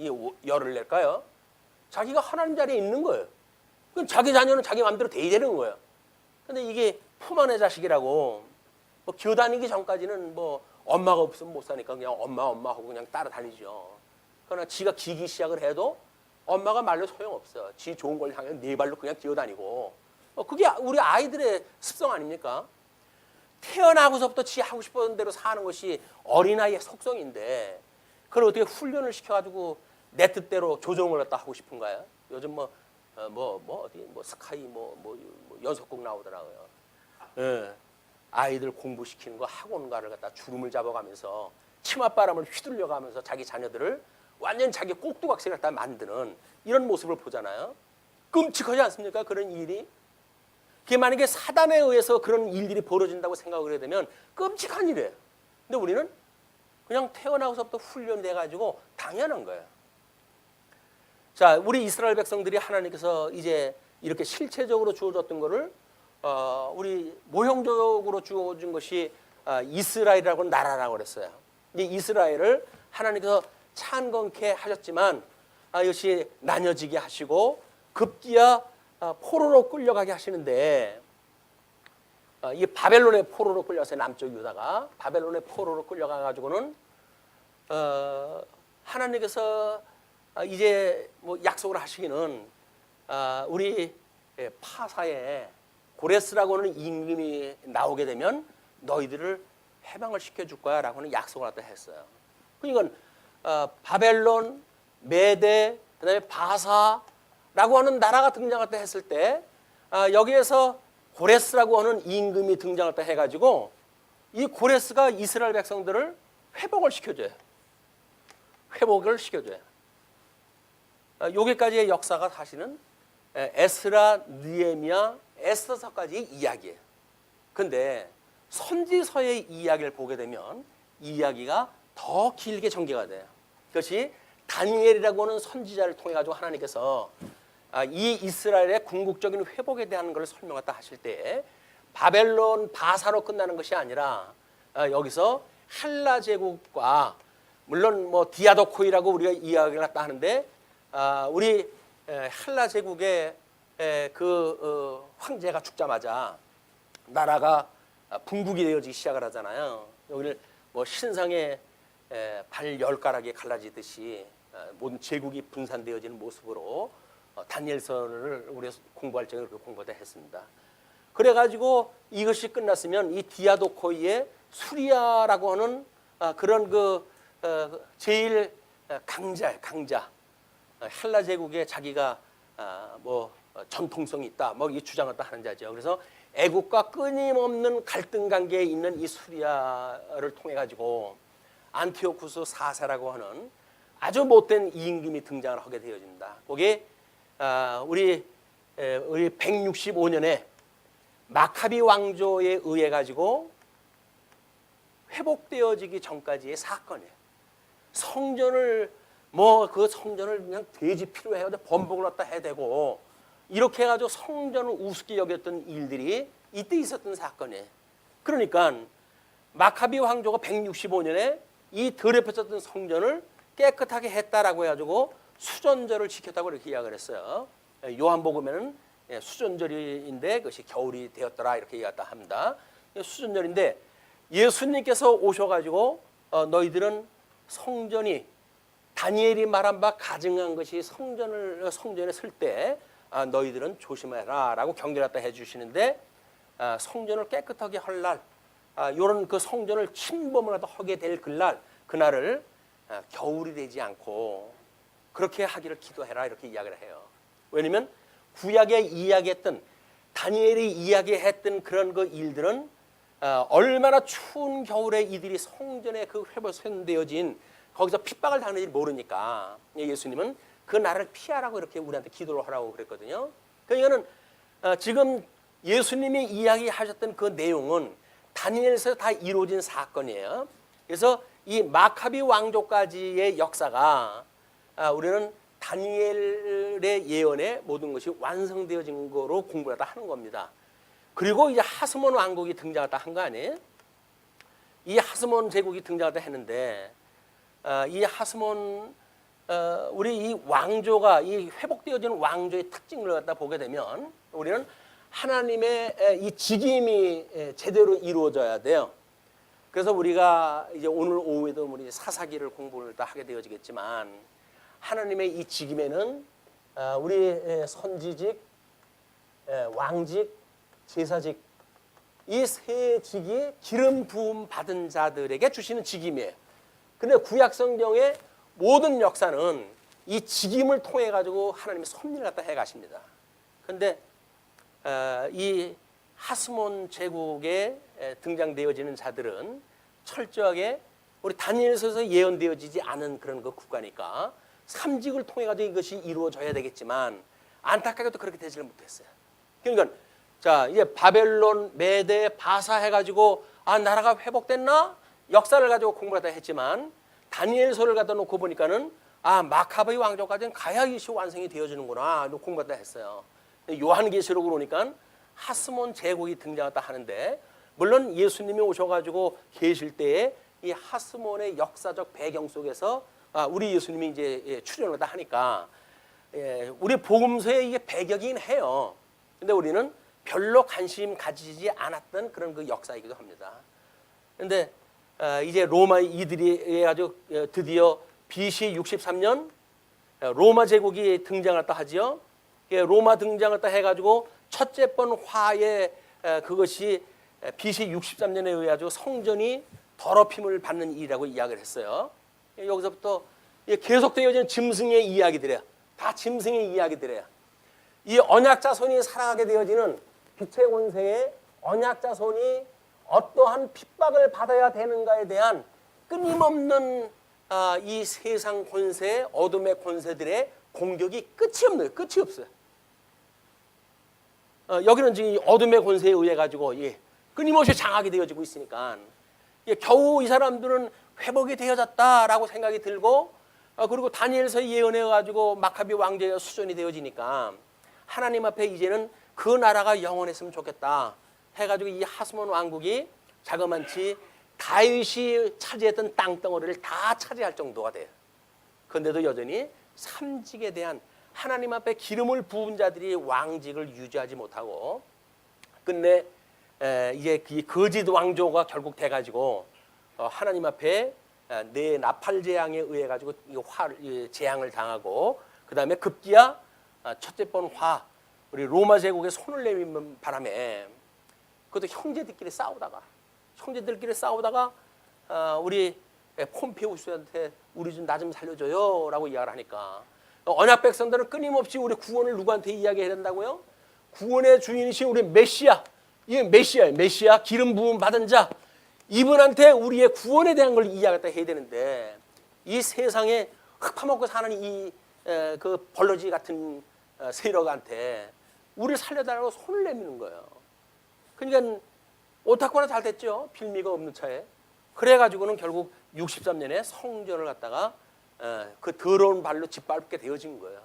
열을 낼까요? 자기가 하나님 자리에 있는 거예요. 자기 자녀는 자기 마음대로 돼야 되는 거예요. 근데 이게 품 안의 자식이라고 뭐 기어 다니기 전까지는 뭐 엄마가 없으면 못 사니까 그냥 엄마 하고 그냥 따라다니죠. 그러나 지가 기기 시작을 해도 엄마가 말로 소용없어. 지 좋은 걸 향해 네 발로 그냥 기어 다니고. 그게 우리 아이들의 습성 아닙니까? 태어나고서부터 지 하고 싶은 대로 사는 것이 어린아이의 속성인데 그걸 어떻게 훈련을 시켜가지고 내 뜻대로 조정을 갖다 하고 싶은가요? 요즘 스카이 연속극 나오더라고요. 아이들 공부시키는 거 학원가를 갖다 주름을 잡아가면서 치맛바람을 휘둘려가면서 자기 자녀들을 완전 자기 꼭두각시를 갖다 만드는 이런 모습을 보잖아요. 끔찍하지 않습니까? 그런 일이. 그게 만약에 사단에 의해서 그런 일들이 벌어진다고 생각을 하게 되면 끔찍한 일이에요. 근데 우리는 그냥 태어나고서부터 훈련돼 가지고 당연한 거예요. 자, 우리 이스라엘 백성들이 하나님께서 이제 이렇게 실체적으로 주어졌던 거를 우리 모형적으로 주어진 것이 이스라엘이라고 나라라고 그랬어요. 이 이스라엘을 하나님께서 찬건케 하셨지만 이것이 나뉘어지게 하시고 급기야 포로로 끌려가게 하시는데 이 바벨론의 포로로 끌려가서 남쪽 유다가 바벨론의 포로로 끌려가 가지고는 하나님께서 이제 뭐 약속을 하시기는 우리 파사에 고레스라고 하는 임금이 나오게 되면 너희들을 해방을 시켜줄 거야라고 하는 약속을 갖다 했어요. 그러니까 바벨론, 메대, 그다음에 바사라고 하는 나라가 등장했다 했을 때 여기에서 고레스라고 하는 임금이 등장했다 해가지고 이 고레스가 이스라엘 백성들을 회복을 시켜줘요. 회복을 시켜줘요. 여기까지의 역사가 사실은 에스라, 느헤미야, 에스더서까지의 이야기예요. 근데 선지서의 이야기를 보게 되면 이야기가 더 길게 전개가 돼요. 그것이 다니엘이라고 하는 선지자를 통해 가지고 하나님께서 이 이스라엘의 궁극적인 회복에 대한 것을 설명했다 하실 때 바벨론 바사로 끝나는 것이 아니라 여기서 헬라 제국과 물론 뭐 디아도코이라고 우리가 이야기를 했다 하는데 우리 헬라 제국의 그 황제가 죽자마자 나라가 분국이 되어지기 시작을 하잖아요. 여기를 뭐 신상의 발 10가락이 갈라지듯이 모든 제국이 분산되어지는 모습으로 다니엘서를 우리 공부할 적에 그렇게 공부를 했습니다. 그래가지고 이것이 끝났으면 이 디아도코이의 수리아라고 하는 그런 그 제일 강자 헬라 제국에 자기가 뭐 전통성이 있다 뭐 이 주장을 하는 자죠. 그래서 애국과 끊임없는 갈등 관계에 있는 이 수리아를 통해 가지고 안티오쿠스 4세라고 하는 아주 못된 임금이 등장을 하게 되어집니다. 거기에 우리 165년에 마카비 왕조에 의해 가지고 회복되어지기 전까지의 사건이에요. 성전을 뭐 그 성전을 그냥 돼지 피로 해야 돼 번복을 갖다 해야 되고 이렇게 해가지고 성전을 우습게 여겼던 일들이 이때 있었던 사건이에요. 그러니까 마카비 왕조가 165년에 이 더럽혀졌던 성전을 깨끗하게 했다라고 해가지고 수전절을 지켰다고 이렇게 이야기를 했어요. 요한복음에는 수전절인데 그것이 겨울이 되었더라 이렇게 이야기했다 합니다. 수전절인데 예수님께서 오셔가지고 너희들은 성전이 다니엘이 말한 바 가증한 것이 성전에 설 때 너희들은 조심해라라고 경계를 갖다 해주시는데 성전을 깨끗하게 할 날, 이런 그 성전을 침범을 하게 될 그날을 겨울이 되지 않고 그렇게 하기를 기도해라 이렇게 이야기를 해요. 왜냐하면 구약에 이야기했던 다니엘이 이야기했던 그런 그 일들은 얼마나 추운 겨울에 이들이 성전에 그 회복되어진 거기서 핍박을 당하는지 모르니까 예수님은 그 날을 피하라고 이렇게 우리한테 기도를 하라고 그랬거든요. 그러니까는 지금 예수님이 이야기하셨던 그 내용은 다니엘에서 다 이루어진 사건이에요. 그래서 이 마카비 왕조까지의 역사가 우리는 다니엘의 예언에 모든 것이 완성되어진 거로 공부를 하는 겁니다. 그리고 이제 하스몬 왕국이 등장했다 한 거 아니에요? 이 하스몬 제국이 등장했다 했는데 이 하스몬 우리 이 왕조가 이 회복되어지는 왕조의 특징을 갖다 보게 되면 우리는 하나님의 이 직임이 제대로 이루어져야 돼요. 그래서 우리가 이제 오늘 오후에도 우리 사사기를 공부를 다 하게 되어지겠지만 하나님의 이 직임에는 우리 선지직, 왕직, 제사직 이 세 직이 기름 부음 받은 자들에게 주시는 직임이에요. 근데 구약 성경의 모든 역사는 이 직임을 통해 가지고 하나님이 섭리를 갖다 해 가십니다. 그런데 이 하스몬 제국에 등장되어지는 자들은 철저하게 우리 다니엘서에서 예언되어지지 않은 그런 그 국가니까 삼직을 통해 가지고 이것이 이루어져야 되겠지만 안타깝게도 그렇게 되지를 못했어요. 그러니까 자 이제 바벨론, 메대, 바사 해가지고 아 나라가 회복됐나? 역사를 가지고 공부하다 했지만 다니엘서를 갖다 놓고 보니까는 아 마카베의 왕조까지는 가야기시 완성이 되어지는구나 공부하다 했어요. 요한계시록으로 오니까 하스몬 제국이 등장했다 하는데 물론 예수님이 오셔가지고 계실 때에 이 하스몬의 역사적 배경 속에서 우리 예수님이 이제 출연을 다 하니까 우리 복음서에 이게 배경이긴 해요. 근데 우리는 별로 관심 가지지 않았던 그런 그 역사이기도 합니다. 근데 이제 로마 이들이 해가지고 드디어 BC 63년 로마 제국이 등장했다 하지요. 로마 등장했다 해가지고 첫째 번 화에 그것이 BC 63년에 의해가지고 성전이 더럽힘을 받는 일이라고 이야기를 했어요. 여기서부터 계속 되어지는 짐승의 이야기들이에요. 다 짐승의 이야기들이에요. 이 언약자손이 살아가게 되어지는 빛의 권세에 언약자손이 어떠한 핍박을 받아야 되는가에 대한 끊임없는 이 세상 권세, 어둠의 권세들의 공격이 끝이 없는 거예요. 끝이 없어요. 여기는 지금 어둠의 권세에 의해 가지고 끊임없이 장악이 되어지고 있으니까 겨우 이 사람들은 회복이 되어졌다라고 생각이 들고 그리고 다니엘서 예언해 가지고 마카비 왕제가 수존이 되어지니까 하나님 앞에 이제는 그 나라가 영원했으면 좋겠다 해가지고 이 하스몬 왕국이 자그만치 다윗이 차지했던 땅덩어리를 다 차지할 정도가 돼요. 그런데도 여전히 삼직에 대한 하나님 앞에 기름을 부은 자들이 왕직을 유지하지 못하고 끝내 이제 그 거짓 왕조가 결국 돼가지고 하나님 앞에 내 나팔 재앙에 의해 가지고 재앙을 당하고 그 다음에 급기야 첫째 번 화 우리 로마 제국에 손을 내미는 바람에 그것도 형제들끼리 싸우다가 우리 폼페우스한테 우리 좀 나 좀 살려줘요라고 이야기를 하니까 언약 백성들은 끊임없이 우리 구원을 누구한테 이야기해야 된다고요? 구원의 주인이신 우리 메시아, 이게 메시아예요. 메시아 기름 부음 받은 자 이분한테 우리의 구원에 대한 걸 이야기했다 해야 되는데 이 세상에 흙 파먹고 사는 이 그 벌러지 같은 세력한테 우리를 살려달라고 손을 내미는 거예요. 그러니까 오타쿠나 잘 됐죠. 빌미가 없는 차에. 그래가지고는 결국 63년에 성전을 갖다가 그 더러운 발로 짓밟게 되어진 거예요.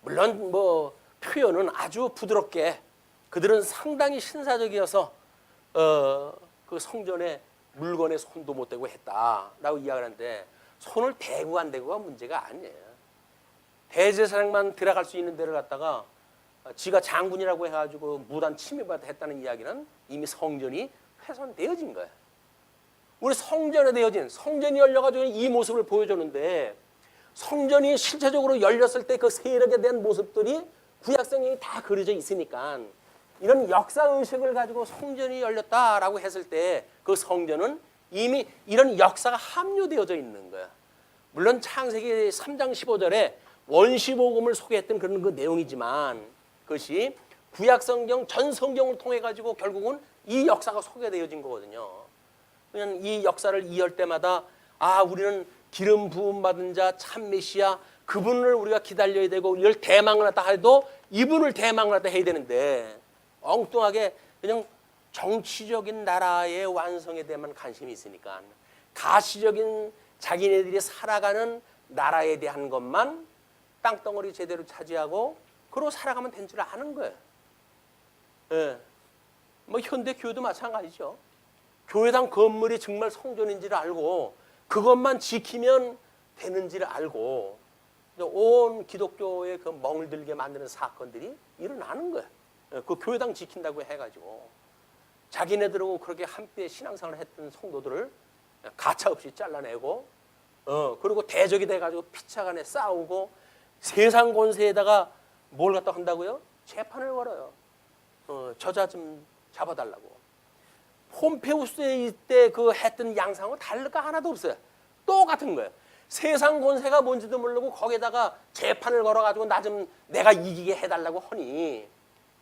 물론 뭐 표현은 아주 부드럽게 그들은 상당히 신사적이어서 그 성전에 물건에 손도 못 대고 했다라고 이야기하는데 손을 대고 안 대고가 문제가 아니에요. 대제사장만 들어갈 수 있는 데를 갖다가 지가 장군이라고 해가지고 무단 침입을 했다는 이야기는 이미 성전이 훼손되어진 거예요. 우리 성전에 되어진 성전이 열려가지고 이 모습을 보여줬는데 성전이 실체적으로 열렸을 때 그 세력에 대한 모습들이 구약성경이 다 그려져 있으니까 이런 역사의식을 가지고 성전이 열렸다라고 했을 때 그 성전은 이미 이런 역사가 함유되어져 있는 거야. 물론 창세기 3장 15절에 원시복음을 소개했던 그런 그 내용이지만 그것이 구약성경 전 성경을 통해 가지고 결국은 이 역사가 소개되어진 거거든요. 그냥 이 역사를 이해할 때마다 우리는 기름 부음 받은 자 참 메시아 그분을 우리가 기다려야 되고 이걸 대망을 하다 해도 이분을 대망을 하다 해야 되는데 엉뚱하게 그냥 정치적인 나라의 완성에 대한 관심이 있으니까 가시적인 자기네들이 살아가는 나라에 대한 것만 땅덩어리 제대로 차지하고 그러고 살아가면 된 줄 아는 거예요. 뭐 현대 교회도 마찬가지죠. 교회당 건물이 정말 성전인지를 알고 그것만 지키면 되는지를 알고 온 기독교의 그 멍들게 만드는 사건들이 일어나는 거예요. 그 교회당 지킨다고 해가지고 자기네들하고 그렇게 함께 신앙생활을 했던 성도들을 가차없이 잘라내고 그리고 대적이 돼가지고 피차간에 싸우고 세상 권세에다가 뭘 갖다 한다고요? 재판을 걸어요. 저자 좀 잡아달라고. 폼페우스에 이때 그 했던 양상은 다를 거 하나도 없어요. 똑같은 거예요. 세상 권세가 뭔지도 모르고 거기에다가 재판을 걸어가지고 나 좀 내가 이기게 해달라고 하니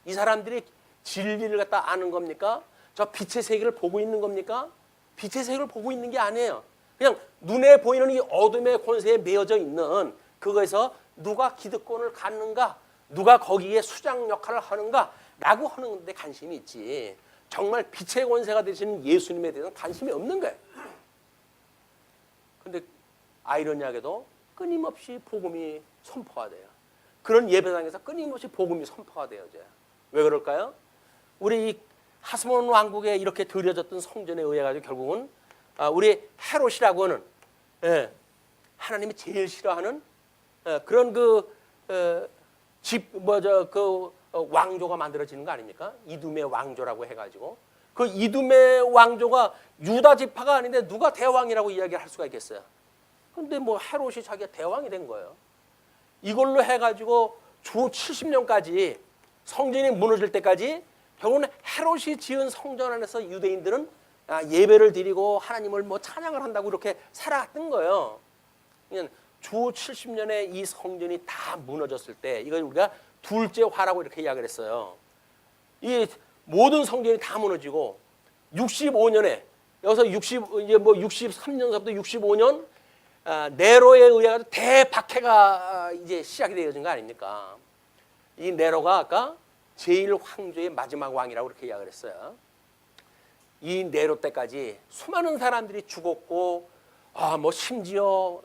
이 사람들이 진리를 갖다 아는 겁니까? 저 빛의 세계를 보고 있는 겁니까? 빛의 세계를 보고 있는 게 아니에요. 그냥 눈에 보이는 이 어둠의 권세에 매여져 있는 그거에서 누가 기득권을 갖는가 누가 거기에 수장 역할을 하는가라고 하는 데 관심이 있지. 정말 빛의 권세가 되시는 예수님에 대해서는 관심이 없는 거예요. 근데 아이러니하게도 끊임없이 복음이 선포가 돼요. 그런 예배당에서 끊임없이 복음이 선포가 돼요. 이제. 왜 그럴까요? 우리 이 하스몬 왕국에 이렇게 들여졌던 성전에 의해 가지고 결국은 우리 헤롯이라고 하는 하나님이 제일 싫어하는 그런 왕조가 만들어지는 거 아닙니까? 이둠의 왕조라고 해가지고 그 이둠의 왕조가 유다 지파가 아닌데 누가 대왕이라고 이야기할 수가 있겠어요? 근데 뭐 헤롯이 자기가 대왕이 된 거예요. 이걸로 해가지고 주 70년까지 성전이 무너질 때까지 결국은 헤롯이 지은 성전 안에서 유대인들은 예배를 드리고 하나님을 뭐 찬양을 한다고 이렇게 살아갔던 거예요. 주 70년에 이 성전이 다 무너졌을 때 이걸 우리가 둘째 화라고 이렇게 이야기를 했어요. 이 모든 성전이 다 무너지고 65년에 여기서 63년서부터 65년 네로에 의해 대박해가 이제 시작이 되어진 거 아닙니까? 이 네로가 아까 제1황조의 마지막 왕이라고 그렇게 이야기를 했어요. 이 네로 때까지 수많은 사람들이 죽었고 뭐 심지어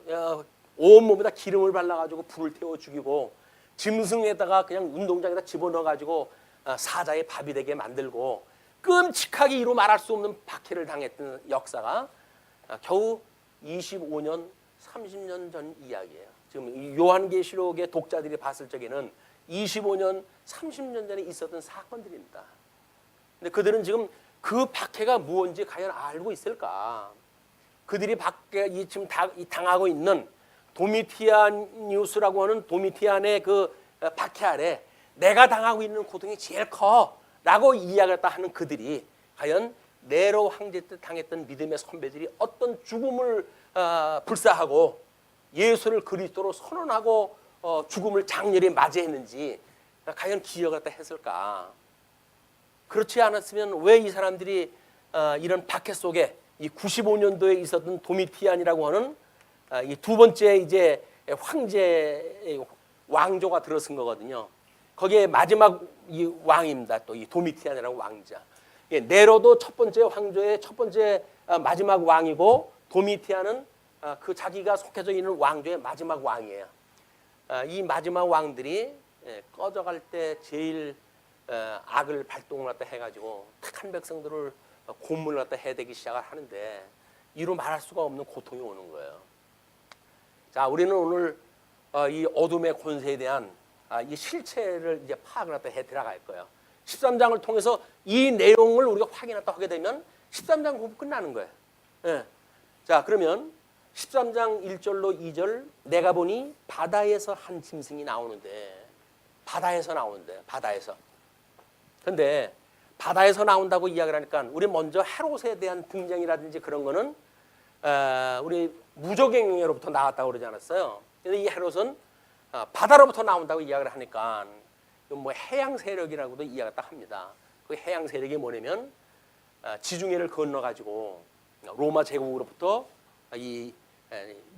온몸에다 기름을 발라가지고 불을 태워 죽이고 짐승에다가 그냥 운동장에다 집어넣어가지고 사자의 밥이 되게 만들고 끔찍하게 이루 말할 수 없는 박해를 당했던 역사가 겨우 25년, 30년 전 이야기예요. 지금 요한계시록의 독자들이 봤을 적에는 25년, 30년 전에 있었던 사건들입니다. 근데 그들은 지금 그 박해가 무엇인지 과연 알고 있을까? 그들이 지금 당하고 있는 도미티아니우스라고 하는 도미티안의 그 박해 아래 내가 당하고 있는 고통이 제일 커라고 이야기했다 하는 그들이 과연 네로 황제 때 당했던 믿음의 선배들이 어떤 죽음을 불사하고 예수를 그리스도로 선언하고 죽음을 장렬히 맞이했는지 과연 기억을 갖다 했을까? 그렇지 않았으면 왜 이 사람들이 이런 박해 속에 이 95년도에 있었던 도미티안이라고 하는 이 두 번째 이제 황제 왕조가 들어선 거거든요. 거기에 마지막 이 왕입니다. 또 이 도미티안이라고 왕자. 네로도 첫 번째 황조의 첫 번째 마지막 왕이고 도미티안은 그 자기가 속해져 있는 왕조의 마지막 왕이에요. 이 마지막 왕들이 꺼져갈 때 제일 악을 발동을 갖다 해가지고 택한 백성들을 고문을 갖다 해대기 시작을 하는데 이루 말할 수가 없는 고통이 오는 거예요. 자, 우리는 오늘 이 어둠의 권세에 대한 이 실체를 이제 파악을 갖다 해 들어갈 거예요. 13장을 통해서 이 내용을 우리가 확인했다 하게 되면 13장 공부 끝나는 거예요. 예. 자, 그러면 13장 1절로 2절 내가 보니 바다에서 한 짐승이 나오는데 바다에서. 근데 바다에서 나온다고 이야기를 하니까 우리 먼저 헤롯에 대한 등장이라든지 그런 거는 우리 무적행위로부터 나왔다고 그러지 않았어요. 근데 이 헤롯은 바다로부터 나온다고 이야기를 하니까 뭐 해양 세력이라고도 이야기가 딱 합니다. 그 해양 세력이 뭐냐면 지중해를 건너가지고 로마 제국으로부터 이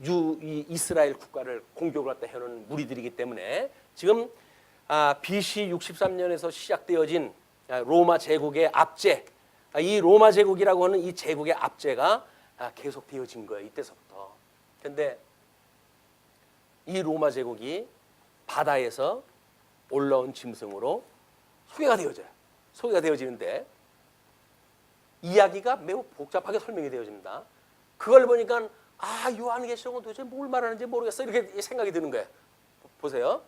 이스라엘 국가를 공격을 갖다 해오는 무리들이기 때문에 지금 BC 63년에서 시작되어진 로마 제국의 압제, 이 로마 제국이라고 하는 이 제국의 압제가 계속 되어진 거예요. 이때서부터. 그런데 이 로마 제국이 바다에서 올라온 짐승으로 소개가 되어지는데 이야기가 매우 복잡하게 설명이 되어집니다. 그걸 보니까 요한계시록은 도대체 뭘 말하는지 모르겠어 이렇게 생각이 드는 거예요. 보세요.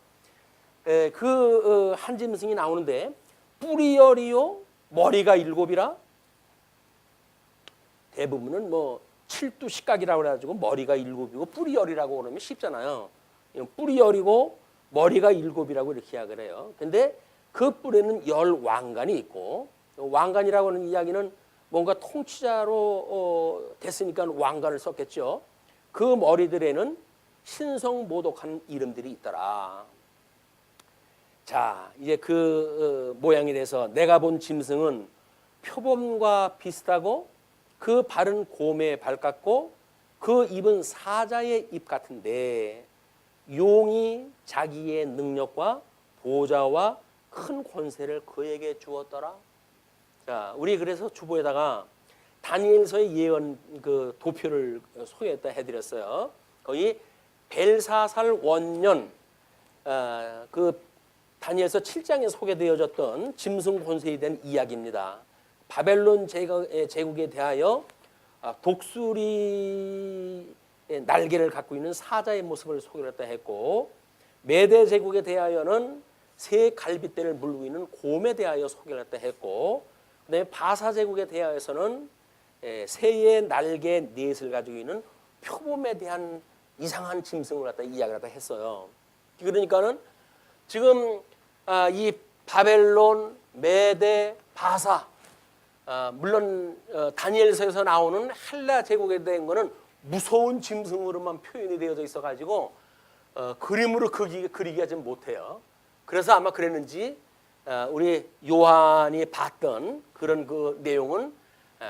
한 짐승이 나오는데 뿔이여리요 머리가 7이라 대부분은 뭐 칠두식각이라고 해가지고 머리가 7이고 뿔이여리라고 그러면 쉽잖아요. 뿔이여리고 머리가 7이라고 이렇게 이야기를 해요. 근데 그 뿔에는 10왕관이 있고 왕관이라고 하는 이야기는 뭔가 통치자로 됐으니까 왕관을 썼겠죠. 그 머리들에는 신성모독한 이름들이 있더라. 자, 이제 그 모양에 대해서 내가 본 짐승은 표범과 비슷하고 그 발은 곰의 발 같고 그 입은 사자의 입 같은데 용이 자기의 능력과 보좌와 큰 권세를 그에게 주었더라. 자, 우리 그래서 주보에다가 다니엘서의 예언 그 도표를 소개했다 해드렸어요. 거기 벨사살 원년 그 다니엘서 7장에 소개되어졌던 짐승 권세에 대한 이야기입니다. 바벨론 제국에 대하여 독수리의 날개를 갖고 있는 사자의 모습을 소개했다 했고, 메대 제국에 대하여는 새 갈빗대를 물고 있는 곰에 대하여 소개를 했다 했고, 그다음에 바사 제국에 대하여서는 새의 날개 넷을 가지고 있는 표범에 대한 이상한 짐승을 갖다 이야기를 갖다 했어요. 그러니까는 지금 이 바벨론, 메대, 바사, 물론 다니엘서에서 나오는 헬라 제국에 대한 거는 무서운 짐승으로만 표현이 되어져 있어가지고 그림으로 그리기가 좀 못해요. 그래서 아마 그랬는지 우리 요한이 봤던 그런 그 내용은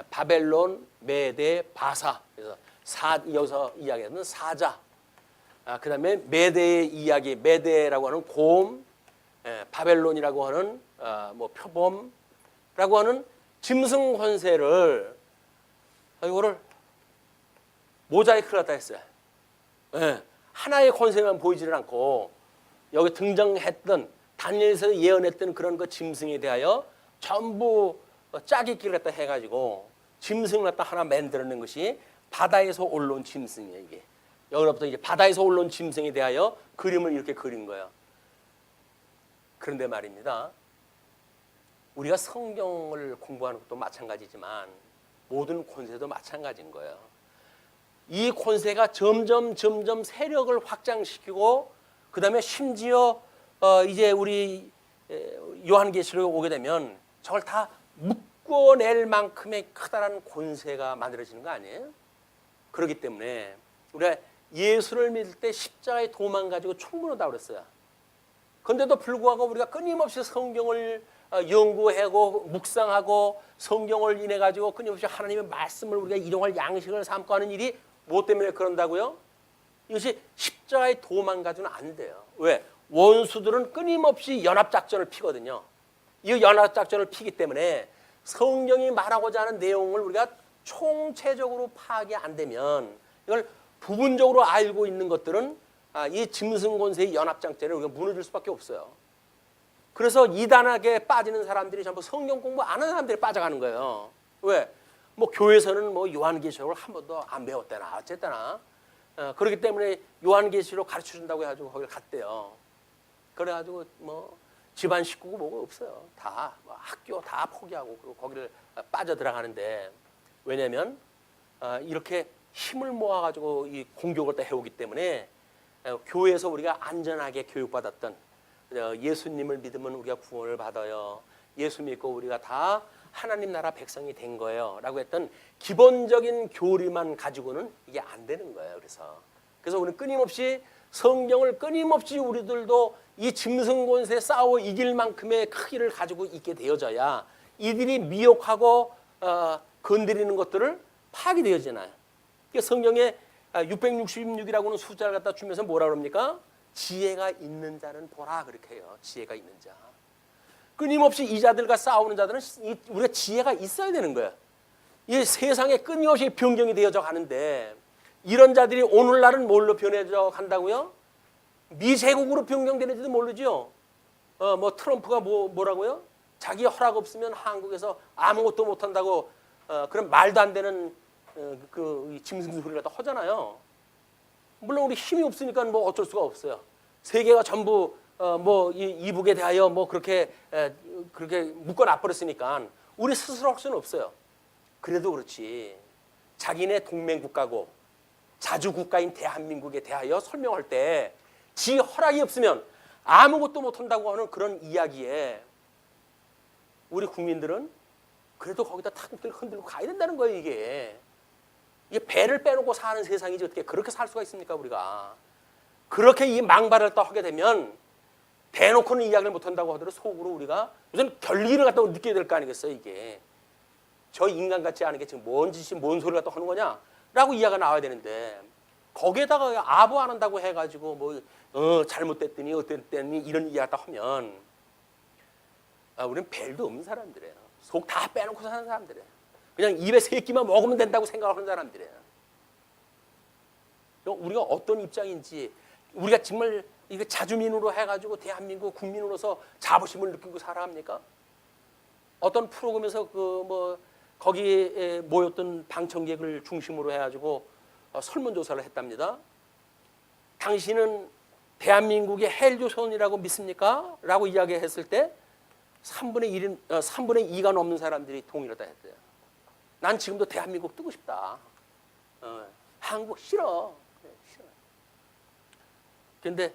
바벨론, 메대, 바사, 그래서 여기서 이야기하는 사자, 그다음에 메대의 이야기, 메대라고 하는 곰, 바벨론이라고 하는 뭐 표범라고 하는 짐승 권세를 이거를 모자이크를 갖다 했어요. 하나의 권세만 보이지는 않고 여기 등장했던 다니엘에서 예언했던 그런 그 짐승에 대하여 전부 짜깁기를 갖다 해가지고 짐승을 갖다 하나 만들어낸 것이 바다에서 올라온 짐승이에요. 이게 여기로부터 이제 바다에서 올라온 짐승에 대하여 그림을 이렇게 그린 거예요. 그런데 말입니다. 우리가 성경을 공부하는 것도 마찬가지지만 모든 권세도 마찬가지인 거예요. 이 권세가 점점 세력을 확장시키고 그 다음에 심지어 이제 우리 요한계시록에 오게 되면 저걸 다 묶어낼 만큼의 커다란 권세가 만들어지는 거 아니에요? 그렇기 때문에 우리가 예수를 믿을 때 십자가의 도만 가지고 충분하다고 그랬어요. 그런데도 불구하고 우리가 끊임없이 성경을 연구하고 묵상하고 성경을 인해 가지고 끊임없이 하나님의 말씀을 우리가 일용할 양식을 삼고 하는 일이 무엇 때문에 그런다고요? 이것이 십자가의 도만 가지고는 안 돼요. 왜? 원수들은 끊임없이 연합작전을 피거든요. 이 연합작전을 피기 때문에 성경이 말하고자 하는 내용을 우리가 총체적으로 파악이 안 되면 이걸 부분적으로 알고 있는 것들은 이 짐승 권세의 연합작전을 우리가 무너질 수밖에 없어요. 그래서 이단하게 빠지는 사람들이 전부 성경 공부 안 하는 사람들이 빠져가는 거예요. 왜? 뭐 교회에서는 뭐 요한계시록을 한 번도 안 배웠대나 어쨌거나 그렇기 때문에 요한계시록 가르쳐준다고 해가지고 거기를 갔대요. 그래가지고 뭐 집안 식구고 뭐가 없어요. 다 뭐 학교 다 포기하고 그리고 거기를 빠져 들어가는데, 왜냐하면 이렇게 힘을 모아가지고 이 공격을 다 해오기 때문에 교회에서 우리가 안전하게 교육받았던 예수님을 믿으면 우리가 구원을 받아요. 예수 믿고 우리가 다 하나님 나라 백성이 된 거예요 라고 했던 기본적인 교리만 가지고는 이게 안 되는 거예요. 그래서 우리는 끊임없이 성경을 끊임없이 우리들도 이 짐승 권세에 싸워 이길 만큼의 크기를 가지고 있게 되어져야 이들이 미혹하고 건드리는 것들을 파악이 되어지나요. 성경에 666이라고 하는 숫자를 갖다 주면서 뭐라 그럽니까? 지혜가 있는 자는 보라 그렇게 해요. 지혜가 있는 자. 끊임없이 이 자들과 싸우는 자들은 우리가 지혜가 있어야 되는 거예요. 이 세상에 끊임없이 변경이 되어져 가는데 이런 자들이 오늘날은 뭘로 변해져 간다고요? 미제국으로 변경되는지도 모르죠. 뭐 트럼프가 뭐라고요? 자기 허락 없으면 한국에서 아무것도 못한다고 그런 말도 안 되는 그 짐승 소리를 갖다 하잖아요. 물론 우리 힘이 없으니까 뭐 어쩔 수가 없어요. 세계가 전부 뭐 이북에 대하여 뭐 그렇게 묶어놔 버렸으니까 우리 스스로 할 수는 없어요. 그래도 그렇지 자기네 동맹 국가고 자주 국가인 대한민국에 대하여 설명할 때 지 허락이 없으면 아무것도 못한다고 하는 그런 이야기에 우리 국민들은 그래도 거기다 탁들 흔들고 가야 된다는 거예요. 이게 배를 빼놓고 사는 세상이지 어떻게 그렇게 살 수가 있습니까? 우리가 그렇게 이 망발을 또 하게 되면 대놓고는 이야기를 못한다고 하더라도 속으로 우리가 우선 결리를 갖다 느껴야 될 거 아니겠어요. 이게 저 인간 같지 않은 게 지금 뭔 짓이 뭔 소리를 갖다 하는 거냐라고 이야기가 나와야 되는데 거기에다가 아부 안 한다고 해가지고 뭐 잘못됐더니 어땠더니 이런 이야기 하다 하면 우리는 벨도 없는 사람들이에요. 속 다 빼놓고 사는 사람들이에요. 그냥 입에 세 끼만 먹으면 된다고 생각하는 사람들이에요. 우리가 어떤 입장인지 우리가 정말 이거 자주민으로 해가지고 대한민국 국민으로서 자부심을 느끼고 살아갑니까? 어떤 프로그램에서 거기에 모였던 방청객을 중심으로 해가지고 설문조사를 했답니다. 당신은 대한민국의 헬조선이라고 믿습니까? 라고 이야기했을 때 3분의 2가 넘는 사람들이 동의를 다 했대요. 난 지금도 대한민국 뜨고 싶다. 한국 싫어. 그런데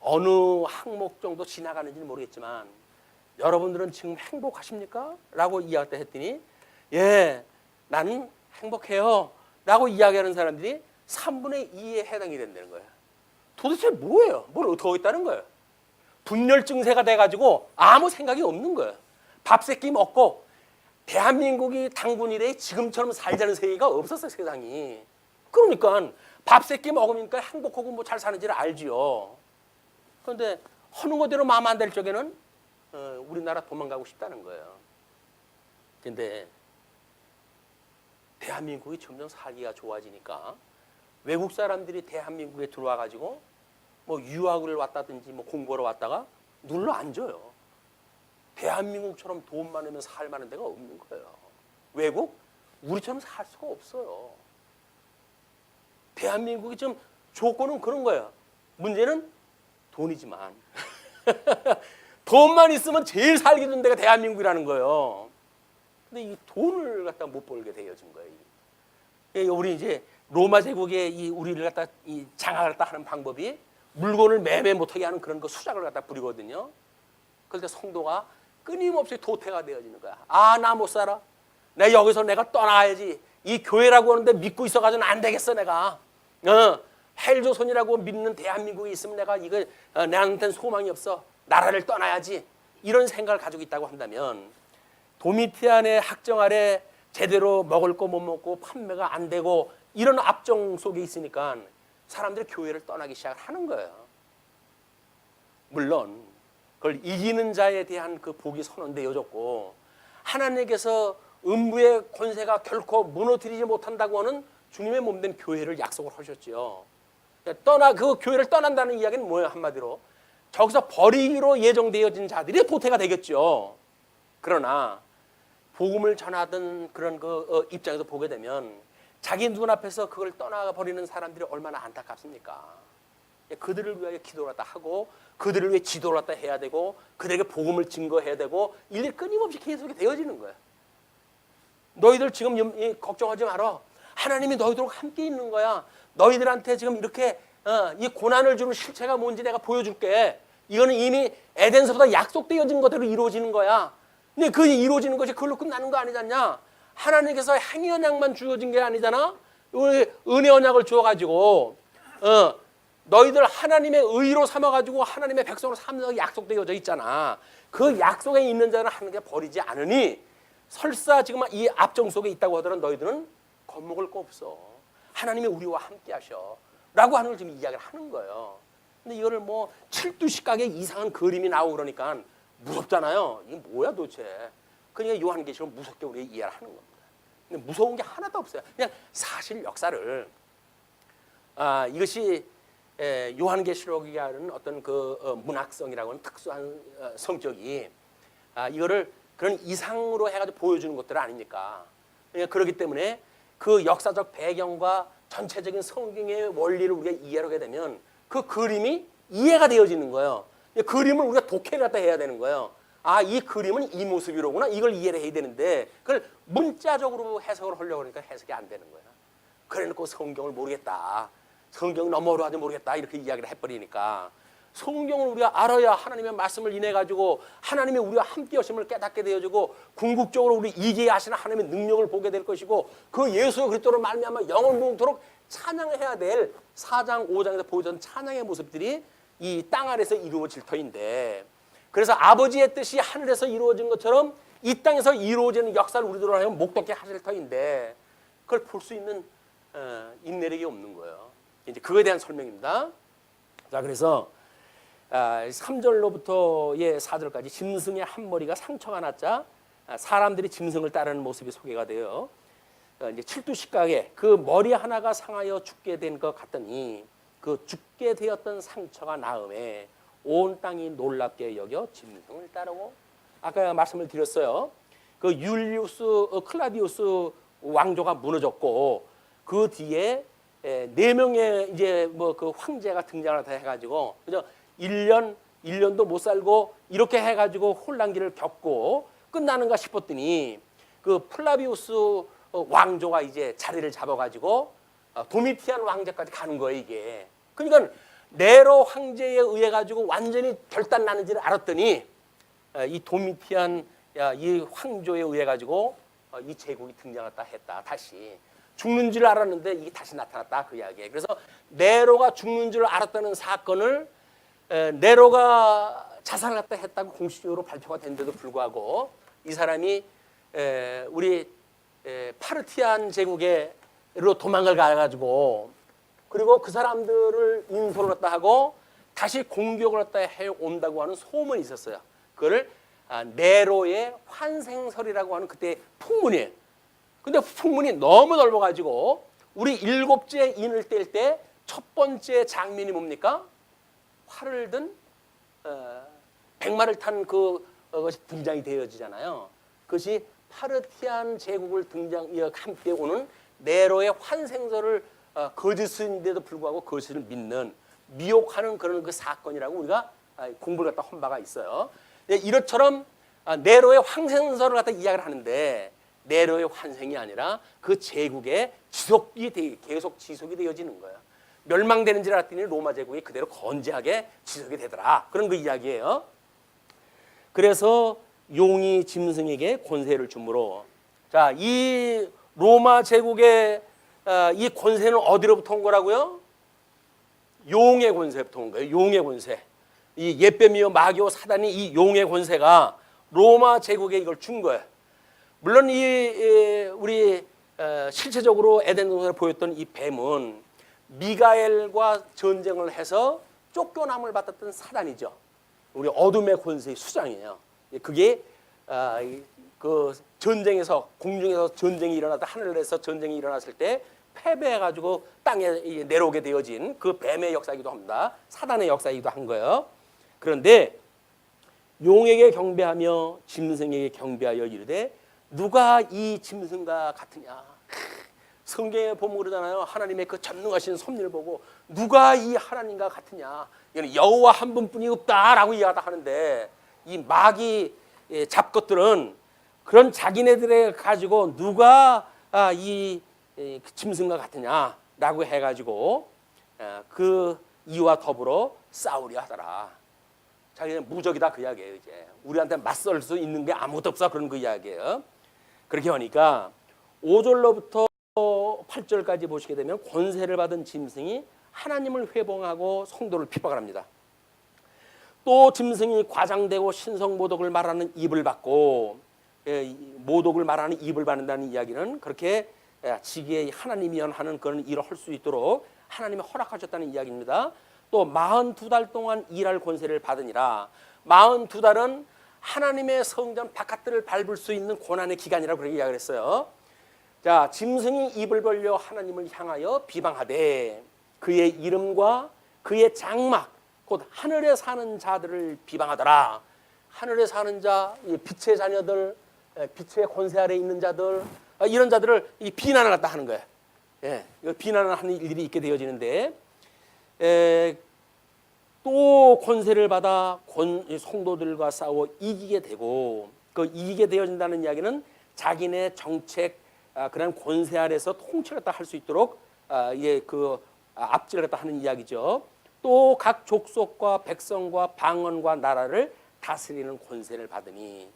어느 항목 정도 지나가는지는 모르겠지만 여러분들은 지금 행복하십니까? 라고 이야기 했더니 예, 나는 행복해요. 라고 이야기하는 사람들이 3분의 2에 해당이 된다는 거예요. 도대체 뭐예요? 뭘 어떻게 하겠다는 거예요? 분열 증세가 돼가지고 아무 생각이 없는 거예요. 밥 세 끼 먹고 대한민국이 당군 이래 지금처럼 살자는 세계가 없었어요, 세상이. 그러니까 밥 세 끼 먹으니까 행복하고 뭐 잘 사는지를 알지요. 그런데 하는 거대로 마음 안 될 적에는 우리나라 도망가고 싶다는 거예요. 근데 대한민국이 점점 살기가 좋아지니까 외국 사람들이 대한민국에 들어와 가지고 뭐 유학을 왔다든지 뭐 공부하러 왔다가 눌러 앉아요. 대한민국처럼 돈 많으면 살 만한 데가 없는 거예요. 외국 우리처럼 살 수가 없어요. 대한민국이 좀 조건은 그런 거예요. 문제는 돈이지만 돈만 있으면 제일 살기 좋은 데가 대한민국이라는 거예요. 근데 이 돈을 갖다 못 벌게 되어진 거예요. 우리 이제 로마 제국의 이 우리를 갖다 이 장악을 갖다 하는 방법이 물건을 매매 못하게 하는 그런 거 수작을 갖다 부리거든요. 그럴 때 성도가 끊임없이 도태가 되어지는 거야. 나 못 살아. 여기서 내가 떠나야지. 이 교회라고 하는데 믿고 있어가지고는 안 되겠어 내가. 헬조선이라고 믿는 대한민국에 있으면 내가 이거 내한테는 소망이 없어. 나라를 떠나야지. 이런 생각을 가지고 있다고 한다면 도미티안의 학정 아래 제대로 먹을 거 못 먹고 판매가 안 되고 이런 압정 속에 있으니까 사람들이 교회를 떠나기 시작하는 거예요. 물론 그걸 이기는 자에 대한 그 복이 선언되어졌고 하나님께서 음부의 권세가 결코 무너뜨리지 못한다고 하는 주님의 몸된 교회를 약속을 하셨지요. 그 교회를 떠난다는 이야기는 뭐예요? 한마디로 저기서 버리기로 예정되어진 자들이 도태가 되겠죠. 그러나 복음을 전하던 그런 입장에서 보게 되면 자기 눈앞에서 그걸 떠나버리는 사람들이 얼마나 안타깝습니까? 그들을 위하여 기도를 하다 하고 그들을 위해 지도를 하다 해야 되고 그들에게 복음을 증거해야 되고 일일이 끊임없이 계속 되어지는 거예요. 너희들 지금 걱정하지 마라. 하나님이 너희들과 함께 있는 거야. 너희들한테 지금 이렇게 이 고난을 주는 실체가 뭔지 내가 보여줄게. 이거는 이미 에덴서부터 약속되어진 것대로 이루어지는 거야. 근데 그 이루어지는 것이 그걸로 끝나는 거 아니잖냐. 하나님께서 행위 언약만 주어진 게 아니잖아. 은혜 언약을 주어가지고 너희들 하나님의 의로 삼아가지고 하나님의 백성으로 삼는 약속되어져 있잖아. 그 약속에 있는 자는 하나님께 버리지 않으니 설사 지금 이 압정 속에 있다고 하더라도 너희들은 겁먹을 거 없어. 하나님이 우리와 함께 하셔. 라고 하는 걸 지금 이야기를 하는 거예요. 근데 이거를 뭐 7두식각의 이상한 그림이 나오고 그러니까 무섭잖아요. 이게 뭐야 도대체. 그러니까 요한계시록 무섭게 우리가 이해를 하는 겁니다. 근데 무서운 게 하나도 없어요. 그냥 사실 역사를 이것이 요한계시록이 하는 어떤 그 문학성이라고 하는 특수한 성격이 이거를 그런 이상으로 해가지고 보여주는 것들 아닙니까? 그러니까 그렇기 때문에 그 역사적 배경과 전체적인 성경의 원리를 우리가 이해하게 되면 그 그림이 이해가 되어지는 거예요. 그림을 우리가 독해를 갖다 해야 되는 거예요. 이 그림은 이 모습이로구나. 이걸 이해를 해야 되는데 그걸 문자적으로 해석을 하려고 하니까 해석이 안 되는 거예요. 그래놓고 성경을 모르겠다. 성경이 너무 어려워서 모르겠다. 이렇게 이야기를 해버리니까 성경을 우리가 알아야 하나님의 말씀을 인해 가지고 하나님의 우리와 함께 하심을 깨닫게 되어지고 궁극적으로 우리 이기에 하시는 하나님의 능력을 보게 될 것이고 그 예수 그리스도로 말미암아 영원토록 찬양해야 될 4장 5장에서 보여준 찬양의 모습들이 이 땅 아래서 이루어질 터인데 그래서 아버지의 뜻이 하늘에서 이루어진 것처럼 이 땅에서 이루어지는 역사를 우리들로 하여금 목독게 하실 터인데 그걸 볼 수 있는 인내력이 없는 거예요. 이제 그거에 대한 설명입니다. 자, 그래서 3절로부터의 4절까지 짐승의 한 머리가 상처가 났자 사람들이 짐승을 따르는 모습이 소개가 돼요. 이제 칠두식각에 그 머리 하나가 상하여 죽게 된 것 같더니 그 죽게 되었던 상처가 나음에 온 땅이 놀랍게 여겨 짐승을 따르고, 아까 말씀을 드렸어요. 그 율리우스 클라디우스 왕조가 무너졌고 그 뒤에 4명의 이제 뭐 그 황제가 등장을 해가지고 그죠? 1년도 못 살고 이렇게 해가지고 혼란기를 겪고 끝나는가 싶었더니 그 플라비우스 왕조가 이제 자리를 잡아가지고 도미티안 왕제까지 가는 거예요, 이게. 그러니까 네로 황제에 의해 가지고 완전히 결단 나는지를 알았더니 이 도미티안 이 황조에 의해 가지고 이 제국이 등장했다 했다. 다시 죽는 줄 알았는데 이게 다시 나타났다, 그 이야기예요. 그래서 네로가 죽는 줄 알았다는 사건을 네로가 자살을 했다 했다고 공식적으로 발표가 됐는데도 불구하고 이 사람이 우리 파르티안 제국으로 도망을 가가지고 그리고 그 사람들을 인솔을 했다 하고 다시 공격을 했다 해 온다고 하는 소문이 있었어요. 그걸 네로의 환생설이라고 하는 그때 풍문이에요. 근데 풍문이 너무 넓어가지고 우리 7째 인을 뗄 때 첫 번째 장면이 뭡니까? 활을 든 백마를 탄 그것이 등장이 되어지잖아요. 그것이 파르티안 제국을 함께 오는 네로의 환생설을 거짓인데도 불구하고 그것을 믿는 미혹하는 그런 그 사건이라고 우리가 공부를 갖다 한 바가 있어요. 이것처럼 네로의 환생설을 갖다 이야기를 하는데 네로의 환생이 아니라 그 제국의 계속 지속이 되어지는 거예요. 멸망되는 줄 알았더니 로마 제국이 그대로 건재하게 지속이 되더라. 그런 그 이야기예요. 그래서 용이 짐승에게 권세를 주므로, 자, 이 로마 제국의 이 권세는 어디로부터 온 거라고요? 용의 권세부터 온 거예요. 용의 권세. 이 옛뱀이요 마귀요 사단이 이 용의 권세가 로마 제국에 이걸 준 거예요. 물론 우리 실체적으로 에덴 동산에 보였던 이 뱀은 미가엘과 전쟁을 해서 쫓겨남을 받았던 사단이죠. 우리 어둠의 권세의 수장이에요. 그게 그 전쟁에서 공중에서 전쟁이 일어나다 하늘에서 전쟁이 일어났을 때 패배해가지고 땅에 내려오게 되어진 그 뱀의 역사이기도 합니다. 사단의 역사이기도 한 거예요. 그런데 용에게 경배하며 짐승에게 경배하여 이르되 누가 이 짐승과 같으냐. 성경에 보면 그러잖아요. 하나님의 그 전능하신 섭리를 보고 누가 이 하나님과 같으냐. 이거는 여호와 한 분뿐이 없다라고 이야기를 하는데 이 마귀 잡것들은 그런 자기네들에 가지고 누가 이 짐승과 같으냐라고 해가지고 그 이와 더불어 싸우려 하더라. 자기는 무적이다 그 이야기예요. 이제 우리한테 맞설 수 있는 게 아무것도 없어 그런 그 이야기예요. 그렇게 하니까 5절로부터 8절까지 보시게 되면 권세를 받은 짐승이 하나님을 회봉하고 성도를 핍박을 합니다. 또 짐승이 과장되고 신성모독을 말하는 입을 받고, 모독을 말하는 입을 받는다는 이야기는 그렇게 지기에 하나님이 하는 그런 일을 할 수 있도록 하나님이 허락하셨다는 이야기입니다. 또 42달 동안 일할 권세를 받으니라. 42달은 하나님의 성전 바깥들을 밟을 수 있는 고난의 기간이라고 그렇게 이야기를 했어요. 자, 짐승이 입을 벌려 하나님을 향하여 비방하되 그의 이름과 그의 장막 곧 하늘에 사는 자들을 비방하더라. 하늘에 사는 자, 빛의 자녀들, 빛의 권세 아래 있는 자들, 이런 자들을 비난을 갖다 하는 거예요. 예, 비난을 하는 일이 있게 되어지는데, 또 권세를 받아 성도들과 싸워 이기게 되고, 그 이기게 되어진다는 이야기는 자기네 정책, 그런 권세 아래서 통치를 갖다 할 수 있도록 그 압제를 갖다 하는 이야기죠. 또 각 족속과 백성과 방언과 나라를 다스리는 권세를 받으니,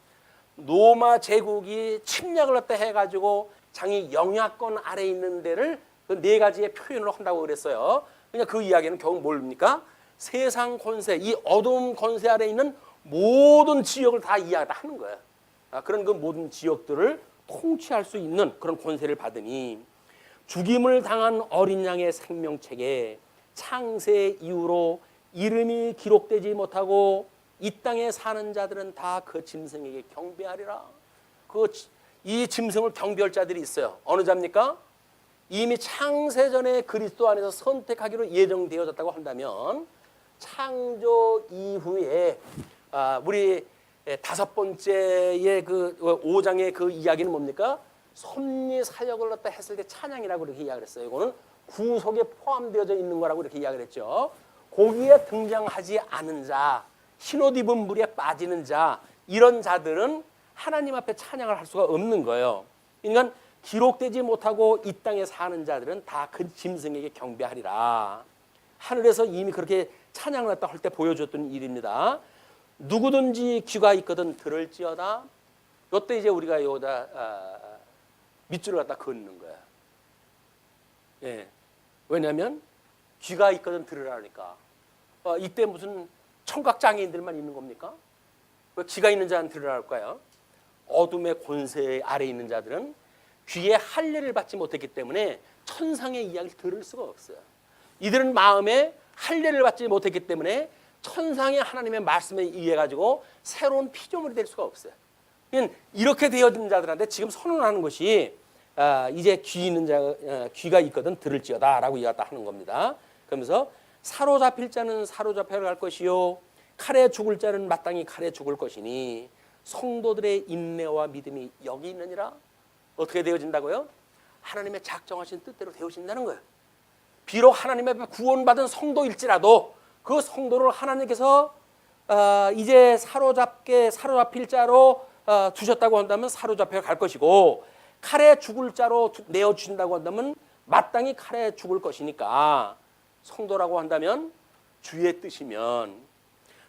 로마 제국이 침략을 갖다 해가지고 자기 영향권 아래 있는 데를 그 4가지의 표현을 한다고 그랬어요. 그냥 그 이야기는 결국 뭡니까? 세상 권세, 이 어두운 권세 아래 있는 모든 지역을 다 이야기하는 거예요. 그런 그 모든 지역들을 통치할 수 있는 그런 권세를 받으니, 죽임을 당한 어린 양의 생명책에 창세 이후로 이름이 기록되지 못하고 이 땅에 사는 자들은 다 그 짐승에게 경배하리라. 이 짐승을 경배할 자들이 있어요. 어느 자입니까? 이미 창세전에 그리스도 안에서 선택하기로 예정되어졌다고 한다면 창조 이후에 우리 다섯 번째의 그 5장의 그 이야기는 뭡니까? 섭리 사역을 갖다 했을 때 찬양이라고 이렇게 이야기를 했어요. 이거는 구속에 포함되어져 있는 거라고 이렇게 이야기를 했죠. 거기에 등장하지 않은 자, 흰옷 입은 물에 빠지는 자, 이런 자들은 하나님 앞에 찬양을 할 수가 없는 거예요. 그러니까 기록되지 못하고 이 땅에 사는 자들은 다 그 짐승에게 경배하리라. 하늘에서 이미 그렇게 찬양을 했다 할 때 보여줬던 일입니다. 누구든지 귀가 있거든 들을지어다. 이때 이제 우리가 여기다 밑줄을 갖다 긋는 거야. 예. 왜냐하면 귀가 있거든 들으라니까. 이때 무슨 청각 장애인들만 있는 겁니까? 왜 귀가 있는 자는 들으라 할까요? 어둠의 권세 아래 있는 자들은 귀에 할례를 받지 못했기 때문에 천상의 이야기를 들을 수가 없어요. 이들은 마음에 할례를 받지 못했기 때문에 천상의 하나님의 말씀에 의해 가지고 새로운 피조물이 될 수가 없어요. 이렇게 되어진 자들한테 지금 선언하는 것이 이제 귀가 있거든 들을지어다라고 이야기다 하는 겁니다. 그러면서 사로잡힐 자는 사로잡혀 갈 것이요 칼에 죽을 자는 마땅히 칼에 죽을 것이니 성도들의 인내와 믿음이 여기 있느니라. 어떻게 되어진다고요? 하나님의 작정하신 뜻대로 되어진다는 거예요. 비록 하나님의 구원받은 성도일지라도 그 성도를 하나님께서 이제 사로잡힐 자로 두셨다고 한다면 사로잡혀 갈 것이고 칼에 죽을 자로 내어주신다고 한다면 마땅히 칼에 죽을 것이니까 성도라고 한다면 주의 뜻이면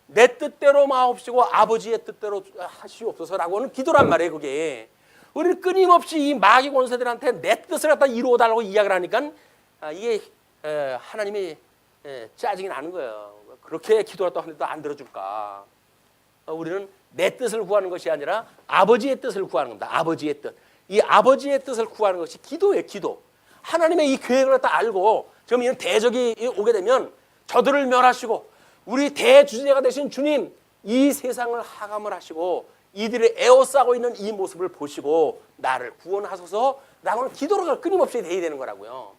내 뜻대로 마옵시고 아버지의 뜻대로 하시옵소서라고 하는 기도란 말이에요. 그게 우리는 끊임없이 이 마귀 권세들한테 내 뜻을 갖다 이루어달라고 이야기를 하니까 이게 하나님이 짜증이 나는 거예요. 그렇게 기도를 또 하는데도 안 들어줄까? 우리는 내 뜻을 구하는 것이 아니라 아버지의 뜻을 구하는 겁니다. 아버지의 뜻. 이 아버지의 뜻을 구하는 것이 기도예요. 기도. 하나님의 이 계획을 갖다 알고 지금 이런 대적이 오게 되면 저들을 멸하시고 우리 대주제가 되신 주님 이 세상을 하감을 하시고 이들이 에워싸고 있는 이 모습을 보시고 나를 구원하소서 라고는 기도가 끊임없이 돼야 되는 거라고요.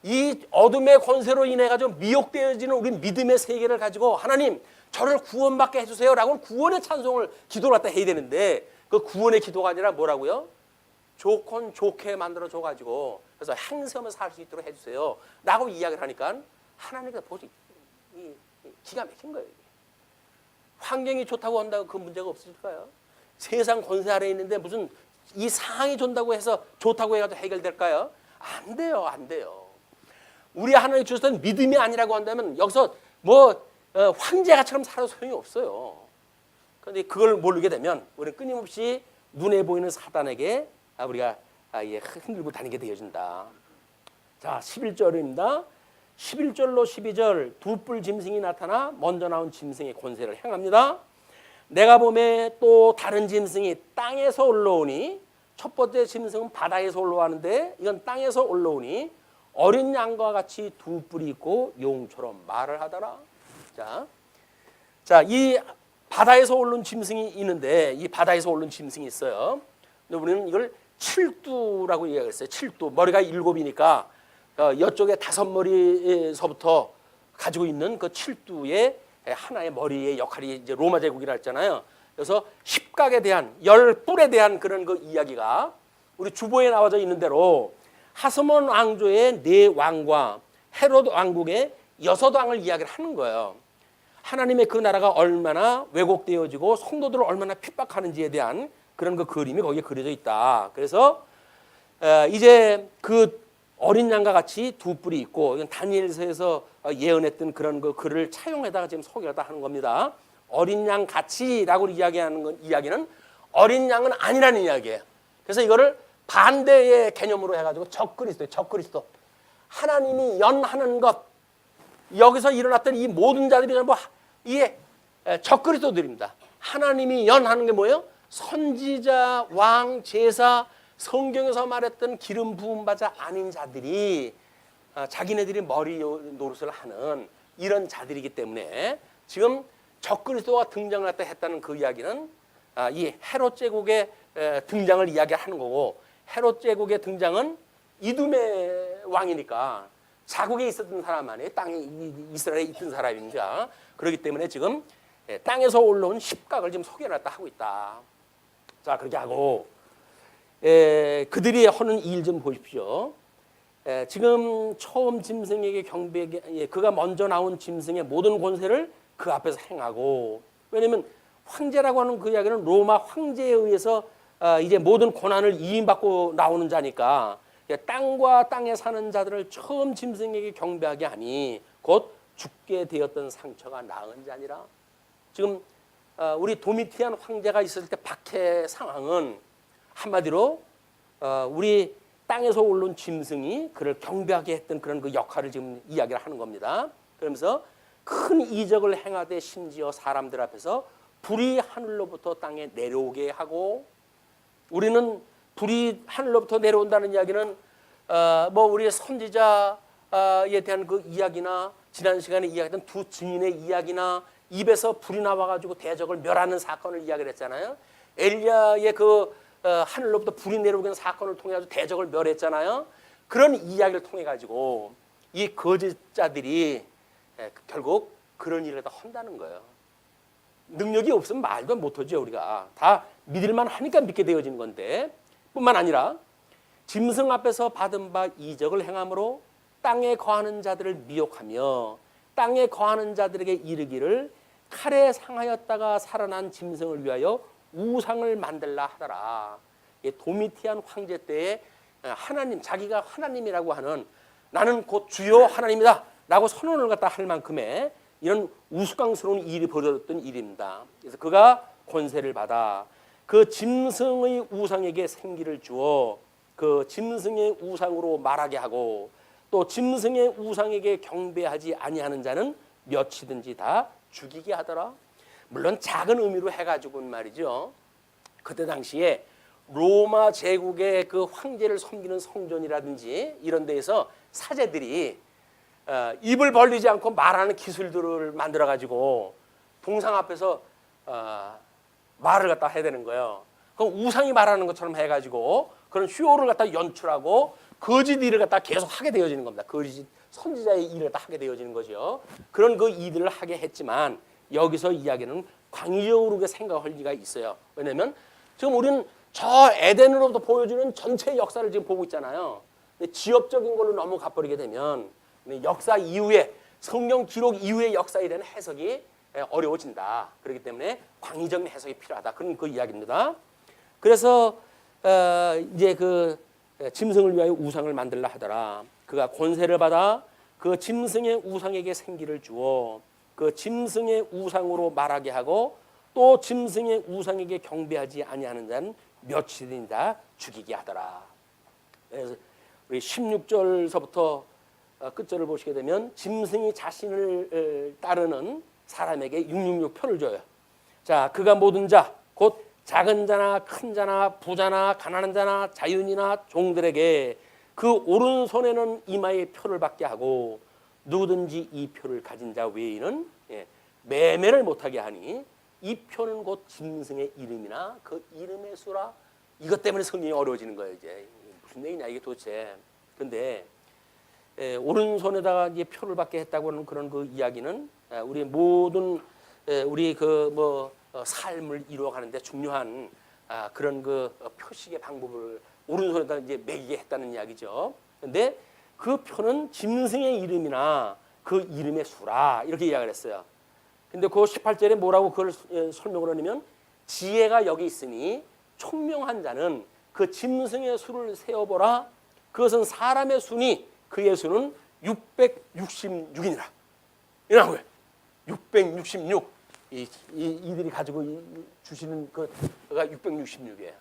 이 어둠의 권세로 인해 가지고 미혹되어지는 우리 믿음의 세계를 가지고 하나님 저를 구원받게 해주세요 라고는 구원의 찬송을 기도를 갖다 해야 되는데 그 구원의 기도가 아니라 뭐라고요? 좋건 좋게 만들어줘 가지고 그래서 행세하면서 살 수 있도록 해주세요 라고 이야기를 하니까 하나님께서 보시 기가 막힌 거예요. 환경이 좋다고 한다고 그 문제가 없을까요? 세상 권세 아래 있는데 무슨 이 상황이 좋다고 해서 좋다고 해가지고 해결될까요? 안 돼요. 안 돼요. 우리 하나님 주셨던 믿음이 아니라고 한다면 여기서 황제가처럼 살아도 소용이 없어요. 그런데 그걸 모르게 되면 우리는 끊임없이 눈에 보이는 사단에게 우리가 흔들고 다니게 되어진다. 자, 11절입니다. 11절로 12절 두 뿔 짐승이 나타나 먼저 나온 짐승의 권세를 행합니다. 내가 보매 또 다른 짐승이 땅에서 올라오니 첫 번째 짐승은 바다에서 올라오는데 이건 땅에서 올라오니 어린 양과 같이 두 뿔이 있고 용처럼 말을 하더라. 자, 이 바다에서 오른 짐승이 있는데 이 바다에서 오른 짐승이 있어요. 근데 우리는 이걸 칠두라고 이야기했어요. 칠두 머리가 7이니까 이쪽에 5머리에서부터 가지고 있는 그 칠두의 하나의 머리의 역할이 이제 로마 제국이라 했잖아요. 그래서 십각에 대한 10뿔에 대한 그런 그 이야기가 우리 주보에 나와져 있는 대로 하스몬 왕조의 4왕과 헤롯 왕국의 6왕을 이야기를 하는 거예요. 하나님의 그 나라가 얼마나 왜곡되어지고 성도들을 얼마나 핍박하는지에 대한 그런 그 그림이 거기에 그려져 있다. 그래서 이제 그 어린 양과 같이 두 뿔이 있고 이건 다니엘서에서 예언했던 그런 그 글을 차용해다가 지금 소개하다 하는 겁니다. 어린 양 같이라고 이야기는 어린 양은 아니라는 이야기예요. 그래서 이거를 반대의 개념으로 해가지고 적그리스도. 하나님이 연하는 것 여기서 일어났던 이 모든 자들이 전부 이게 적그리스도들입니다. 하나님이 연하는 게 뭐예요? 선지자, 왕, 제사, 성경에서 말했던 기름 부음 받아 아닌 자들이 자기네들이 머리 노릇을 하는 이런 자들이기 때문에 지금 적그리스도가 등장을 했다는 그 이야기는 이 헤롯 제국의 등장을 이야기하는 거고, 헤롯 제국의 등장은 이두메 왕이니까 자국에 있었던 사람 아니에요. 땅에 이스라엘에 있던 사람입니다. 그렇기 때문에 지금 땅에서 올라온 십각을 지금 소개해놨다 하고 있다. 자, 그렇게 하고 그들이 하는 일 좀 보십시오. 지금 처음 짐승에게 경배하게, 그가 먼저 나온 짐승의 모든 권세를 그 앞에서 행하고, 왜냐하면 황제라고 하는 그 이야기는 로마 황제에 의해서 이제 모든 고난을 이임받고 나오는 자니까 땅과 땅에 사는 자들을 처음 짐승에게 경배하게 하니 곧 죽게 되었던 상처가 나은 자니라. 지금 우리 도미티안 황제가 있을 때 박해 상황은 한마디로 우리 땅에서 올라온 짐승이 그를 경배하게 했던 그런 그 역할을 지금 이야기를 하는 겁니다. 그러면서 큰 이적을 행하되 심지어 사람들 앞에서 불이 하늘로부터 땅에 내려오게 하고, 우리는 불이 하늘로부터 내려온다는 이야기는 뭐 우리 선지자에 대한 그 이야기나 지난 시간에 이야기했던 두 증인의 이야기나 입에서 불이 나와가지고 대적을 멸하는 사건을 이야기를 했잖아요. 엘리야의 그 하늘로부터 불이 내려오는 사건을 통해 가지고 대적을 멸했잖아요. 그런 이야기를 통해 가지고 이 거짓자들이 결국 그런 일을 다 한다는 거예요. 능력이 없으면 말도 못하죠. 우리가 다 믿을만 하니까 믿게 되어지는 건데, 뿐만 아니라 짐승 앞에서 받은 바 이적을 행함으로 땅에 거하는 자들을 미혹하며 땅에 거하는 자들에게 이르기를 칼에 상하였다가 살아난 짐승을 위하여 우상을 만들라 하더라. 도미티안 황제 때에 하나님, 자기가 하나님이라고 하는, 나는 곧 주요 하나님이다 라고 선언을 갖다 할 만큼의 이런 우스꽝스러운 일이 벌어졌던 일입니다. 그래서 그가 권세를 받아 그 짐승의 우상에게 생기를 주어 그 짐승의 우상으로 말하게 하고, 또 짐승의 우상에게 경배하지 아니하는 자는 몇이든지 다 죽이게 하더라. 물론 작은 의미로 해가지고는 말이죠. 그때 당시에 로마 제국의 그 황제를 섬기는 성전이라든지 이런 데에서 사제들이 입을 벌리지 않고 말하는 기술들을 만들어 가지고 동상 앞에서 말을 갖다 해야 되는 거예요. 그럼 우상이 말하는 것처럼 해가지고 그런 쇼를 갖다 연출하고 거짓 일을 갖다 계속 하게 되어지는 겁니다. 거짓 선지자의 일을 갖다 하게 되어지는 거죠. 그런 그 일을 하게 했지만 여기서 이야기는 광의적으로 그 생각할 리가 있어요. 왜냐하면 지금 우리는 저 에덴으로부터 보여주는 전체 역사를 지금 보고 있잖아요. 근데 지엽적인 걸로 넘어가 버리게 되면 역사 이후에, 성경 기록 이후의 역사에 대한 해석이 어려워진다. 그렇기 때문에 광의적인 해석이 필요하다. 그런 그 이야기입니다. 그래서 이제 그 짐승을 위하여 우상을 만들라 하더라. 그가 권세를 받아 그 짐승의 우상에게 생기를 주어 그 짐승의 우상으로 말하게 하고, 또 짐승의 우상에게 경배하지 아니하는 자는 며칠이나 다 죽이게 하더라. 그래서 우리 16절서부터 끝절을 보시게 되면 짐승이 자신을 따르는 사람에게 666표를 줘요. 자, 그가 모든 자, 곧 작은 자나 큰 자나 부자나 가난한 자나 자유인이나 종들에게 그 오른손에는 이마에 표를 받게 하고, 누구든지 이 표를 가진 자 외에는 매매를 못하게 하니, 이 표는 곧 짐승의 이름이나 그 이름의 수라. 이것 때문에 성경이 어려워지는 거예요. 이제 무슨 얘기냐 이게 도대체. 근데 오른손에다가 이제 표를 받게 했다고 하는 그런 그 이야기는 우리 모든 우리 그 뭐 삶을 이루어가는데 중요한 그런 그 표식의 방법을 오른손에다 이제 매기게 했다는 이야기죠. 근데 그 표는 짐승의 이름이나 그 이름의 수라, 이렇게 이야기를 했어요. 근데 그 18절에 뭐라고 그걸 설명을 하냐면, 지혜가 여기 있으니 총명한 자는 그 짐승의 수를 세어보라. 그것은 사람의 수니 그의 수는 666이니라. 이라는 거예요. 666. 이들이 가지고 주시는 그가 666이에요.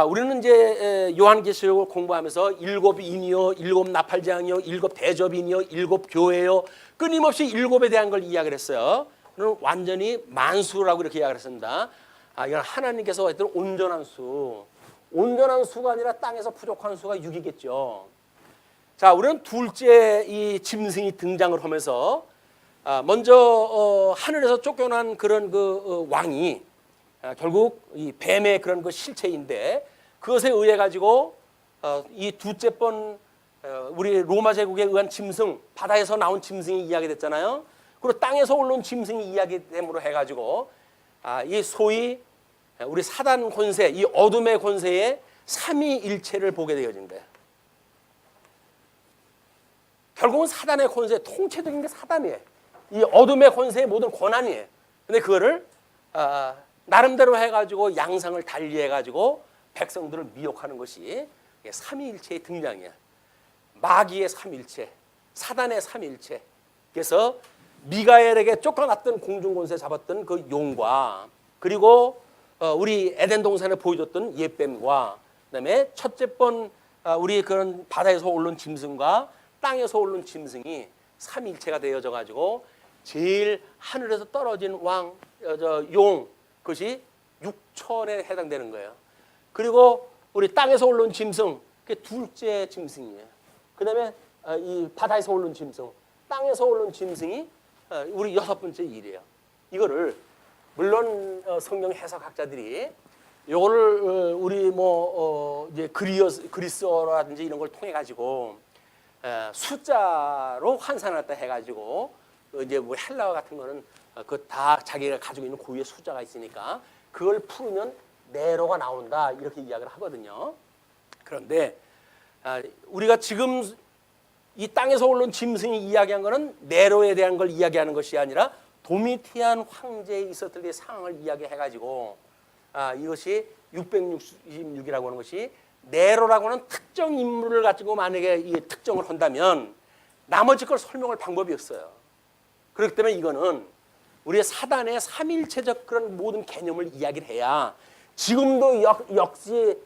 우리는 이제 요한계시록을 공부하면서 7인이요, 7 나팔장이요, 7 대접인이요, 7 교회요, 끊임없이 7에 대한 걸 이야기를 했어요. 그는 완전히 만수라고 이렇게 이야기를 했습니다. 이건 하나님께서 했던 온전한 수. 온전한 수가 아니라 땅에서 부족한 수가 6이겠죠. 자, 우리는 둘째 이 짐승이 등장을 하면서 먼저 하늘에서 쫓겨난 그런 그 왕이 결국 이 뱀의 그런 그 실체인데 그것에 의해 가지고 이 둘째 번 우리 로마 제국에 의한 짐승, 바다에서 나온 짐승이 이야기됐잖아요. 그리고 땅에서 올라온 짐승이 이야기됨으로 해가지고 이 소위 우리 사단 권세, 이 어둠의 권세의 삼위일체를 보게 되어진 거예요. 결국은 사단의 권세, 통체적인 게 사단이에요. 이 어둠의 권세의 모든 권한이에요. 근데 그거를 나름대로 해가지고 양상을 달리해가지고 백성들을 미혹하는 것이 삼위일체의 등장이야. 마귀의 삼위일체, 사단의 삼위일체. 그래서 미가엘에게 쫓겨났던 공중권세 잡았던 그 용과 그리고 우리 에덴 동산에 보여줬던 옛뱀과 그다음에 첫째 번 우리 그런 바다에서 오른 짐승과 땅에서 오른 짐승이 삼위일체가 되어져 가지고 제일 하늘에서 떨어진 왕, 용 그것이 육천에 해당되는 거예요. 그리고 우리 땅에서 오른 짐승 그게 둘째 짐승이에요. 그다음에 이 바다에서 오른 짐승, 땅에서 오른 짐승이 우리 여섯 번째 일이에요. 이거를 물론 성경 해석학자들이 이거를 우리 뭐 이제 그리스어라든지 이런 걸 통해 가지고 숫자로 환산했다 해가지고 이제 뭐 헬라어 같은 거는 그 다 자기가 가지고 있는 고유의 숫자가 있으니까 그걸 풀으면 네로가 나온다 이렇게 이야기를 하거든요. 그런데 우리가 지금 이 땅에서 올라온 짐승이 이야기한 것은 네로에 대한 걸 이야기하는 것이 아니라 도미티안 황제에 있었던 그 상황을 이야기해가지고 이것이 666이라고 하는 것이 네로라고 하는 특정 인물을 가지고 만약에 이 특정을 한다면 나머지 걸 설명할 방법이 없어요. 그렇기 때문에 이거는 우리의 사단의 삼일체적 그런 모든 개념을 이야기를 해야 지금도 역시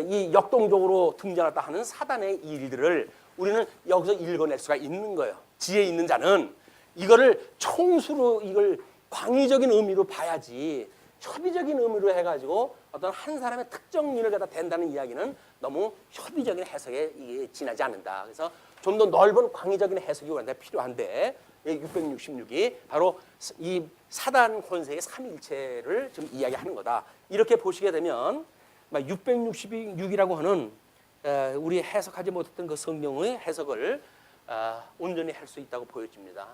이 역동적으로 등장했다 하는 사단의 일들을 우리는 여기서 읽어낼 수가 있는 거예요. 지혜 있는 자는 이거를 총수로 이걸 광의적인 의미로 봐야지 협의적인 의미로 해가지고 어떤 한 사람의 특정 일을 갖다 된다는 이야기는 너무 협의적인 해석에 지나지 않는다. 그래서 좀 더 넓은 광의적인 해석이 우리한테 필요한데 666이 바로 이 사단 권세의 삼일체를 좀 이야기하는 거다. 이렇게 보시게 되면 666이라고 하는 우리 해석하지 못했던 그 성경의 해석을 온전히 할 수 있다고 보여집니다.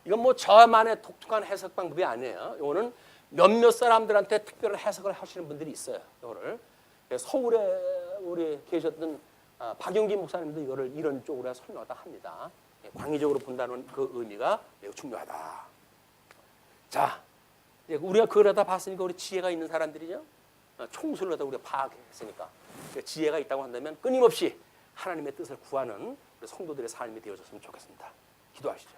이건 뭐 저만의 독특한 해석 방법이 아니에요. 이거는 몇몇 사람들한테 특별한 해석을 하시는 분들이 있어요. 이거를 서울에 우리 계셨던 박영기 목사님도 이거를 이런 쪽으로 설명하다 합니다. 광의적으로 본다는 그 의미가 매우 중요하다. 자, 이제 우리가 그걸 하다 봤으니까 우리 지혜가 있는 사람들이죠. 총수를 하다 우리가 파악했으니까 지혜가 있다고 한다면 끊임없이 하나님의 뜻을 구하는 성도들의 삶이 되어졌으면 좋겠습니다. 기도하시죠.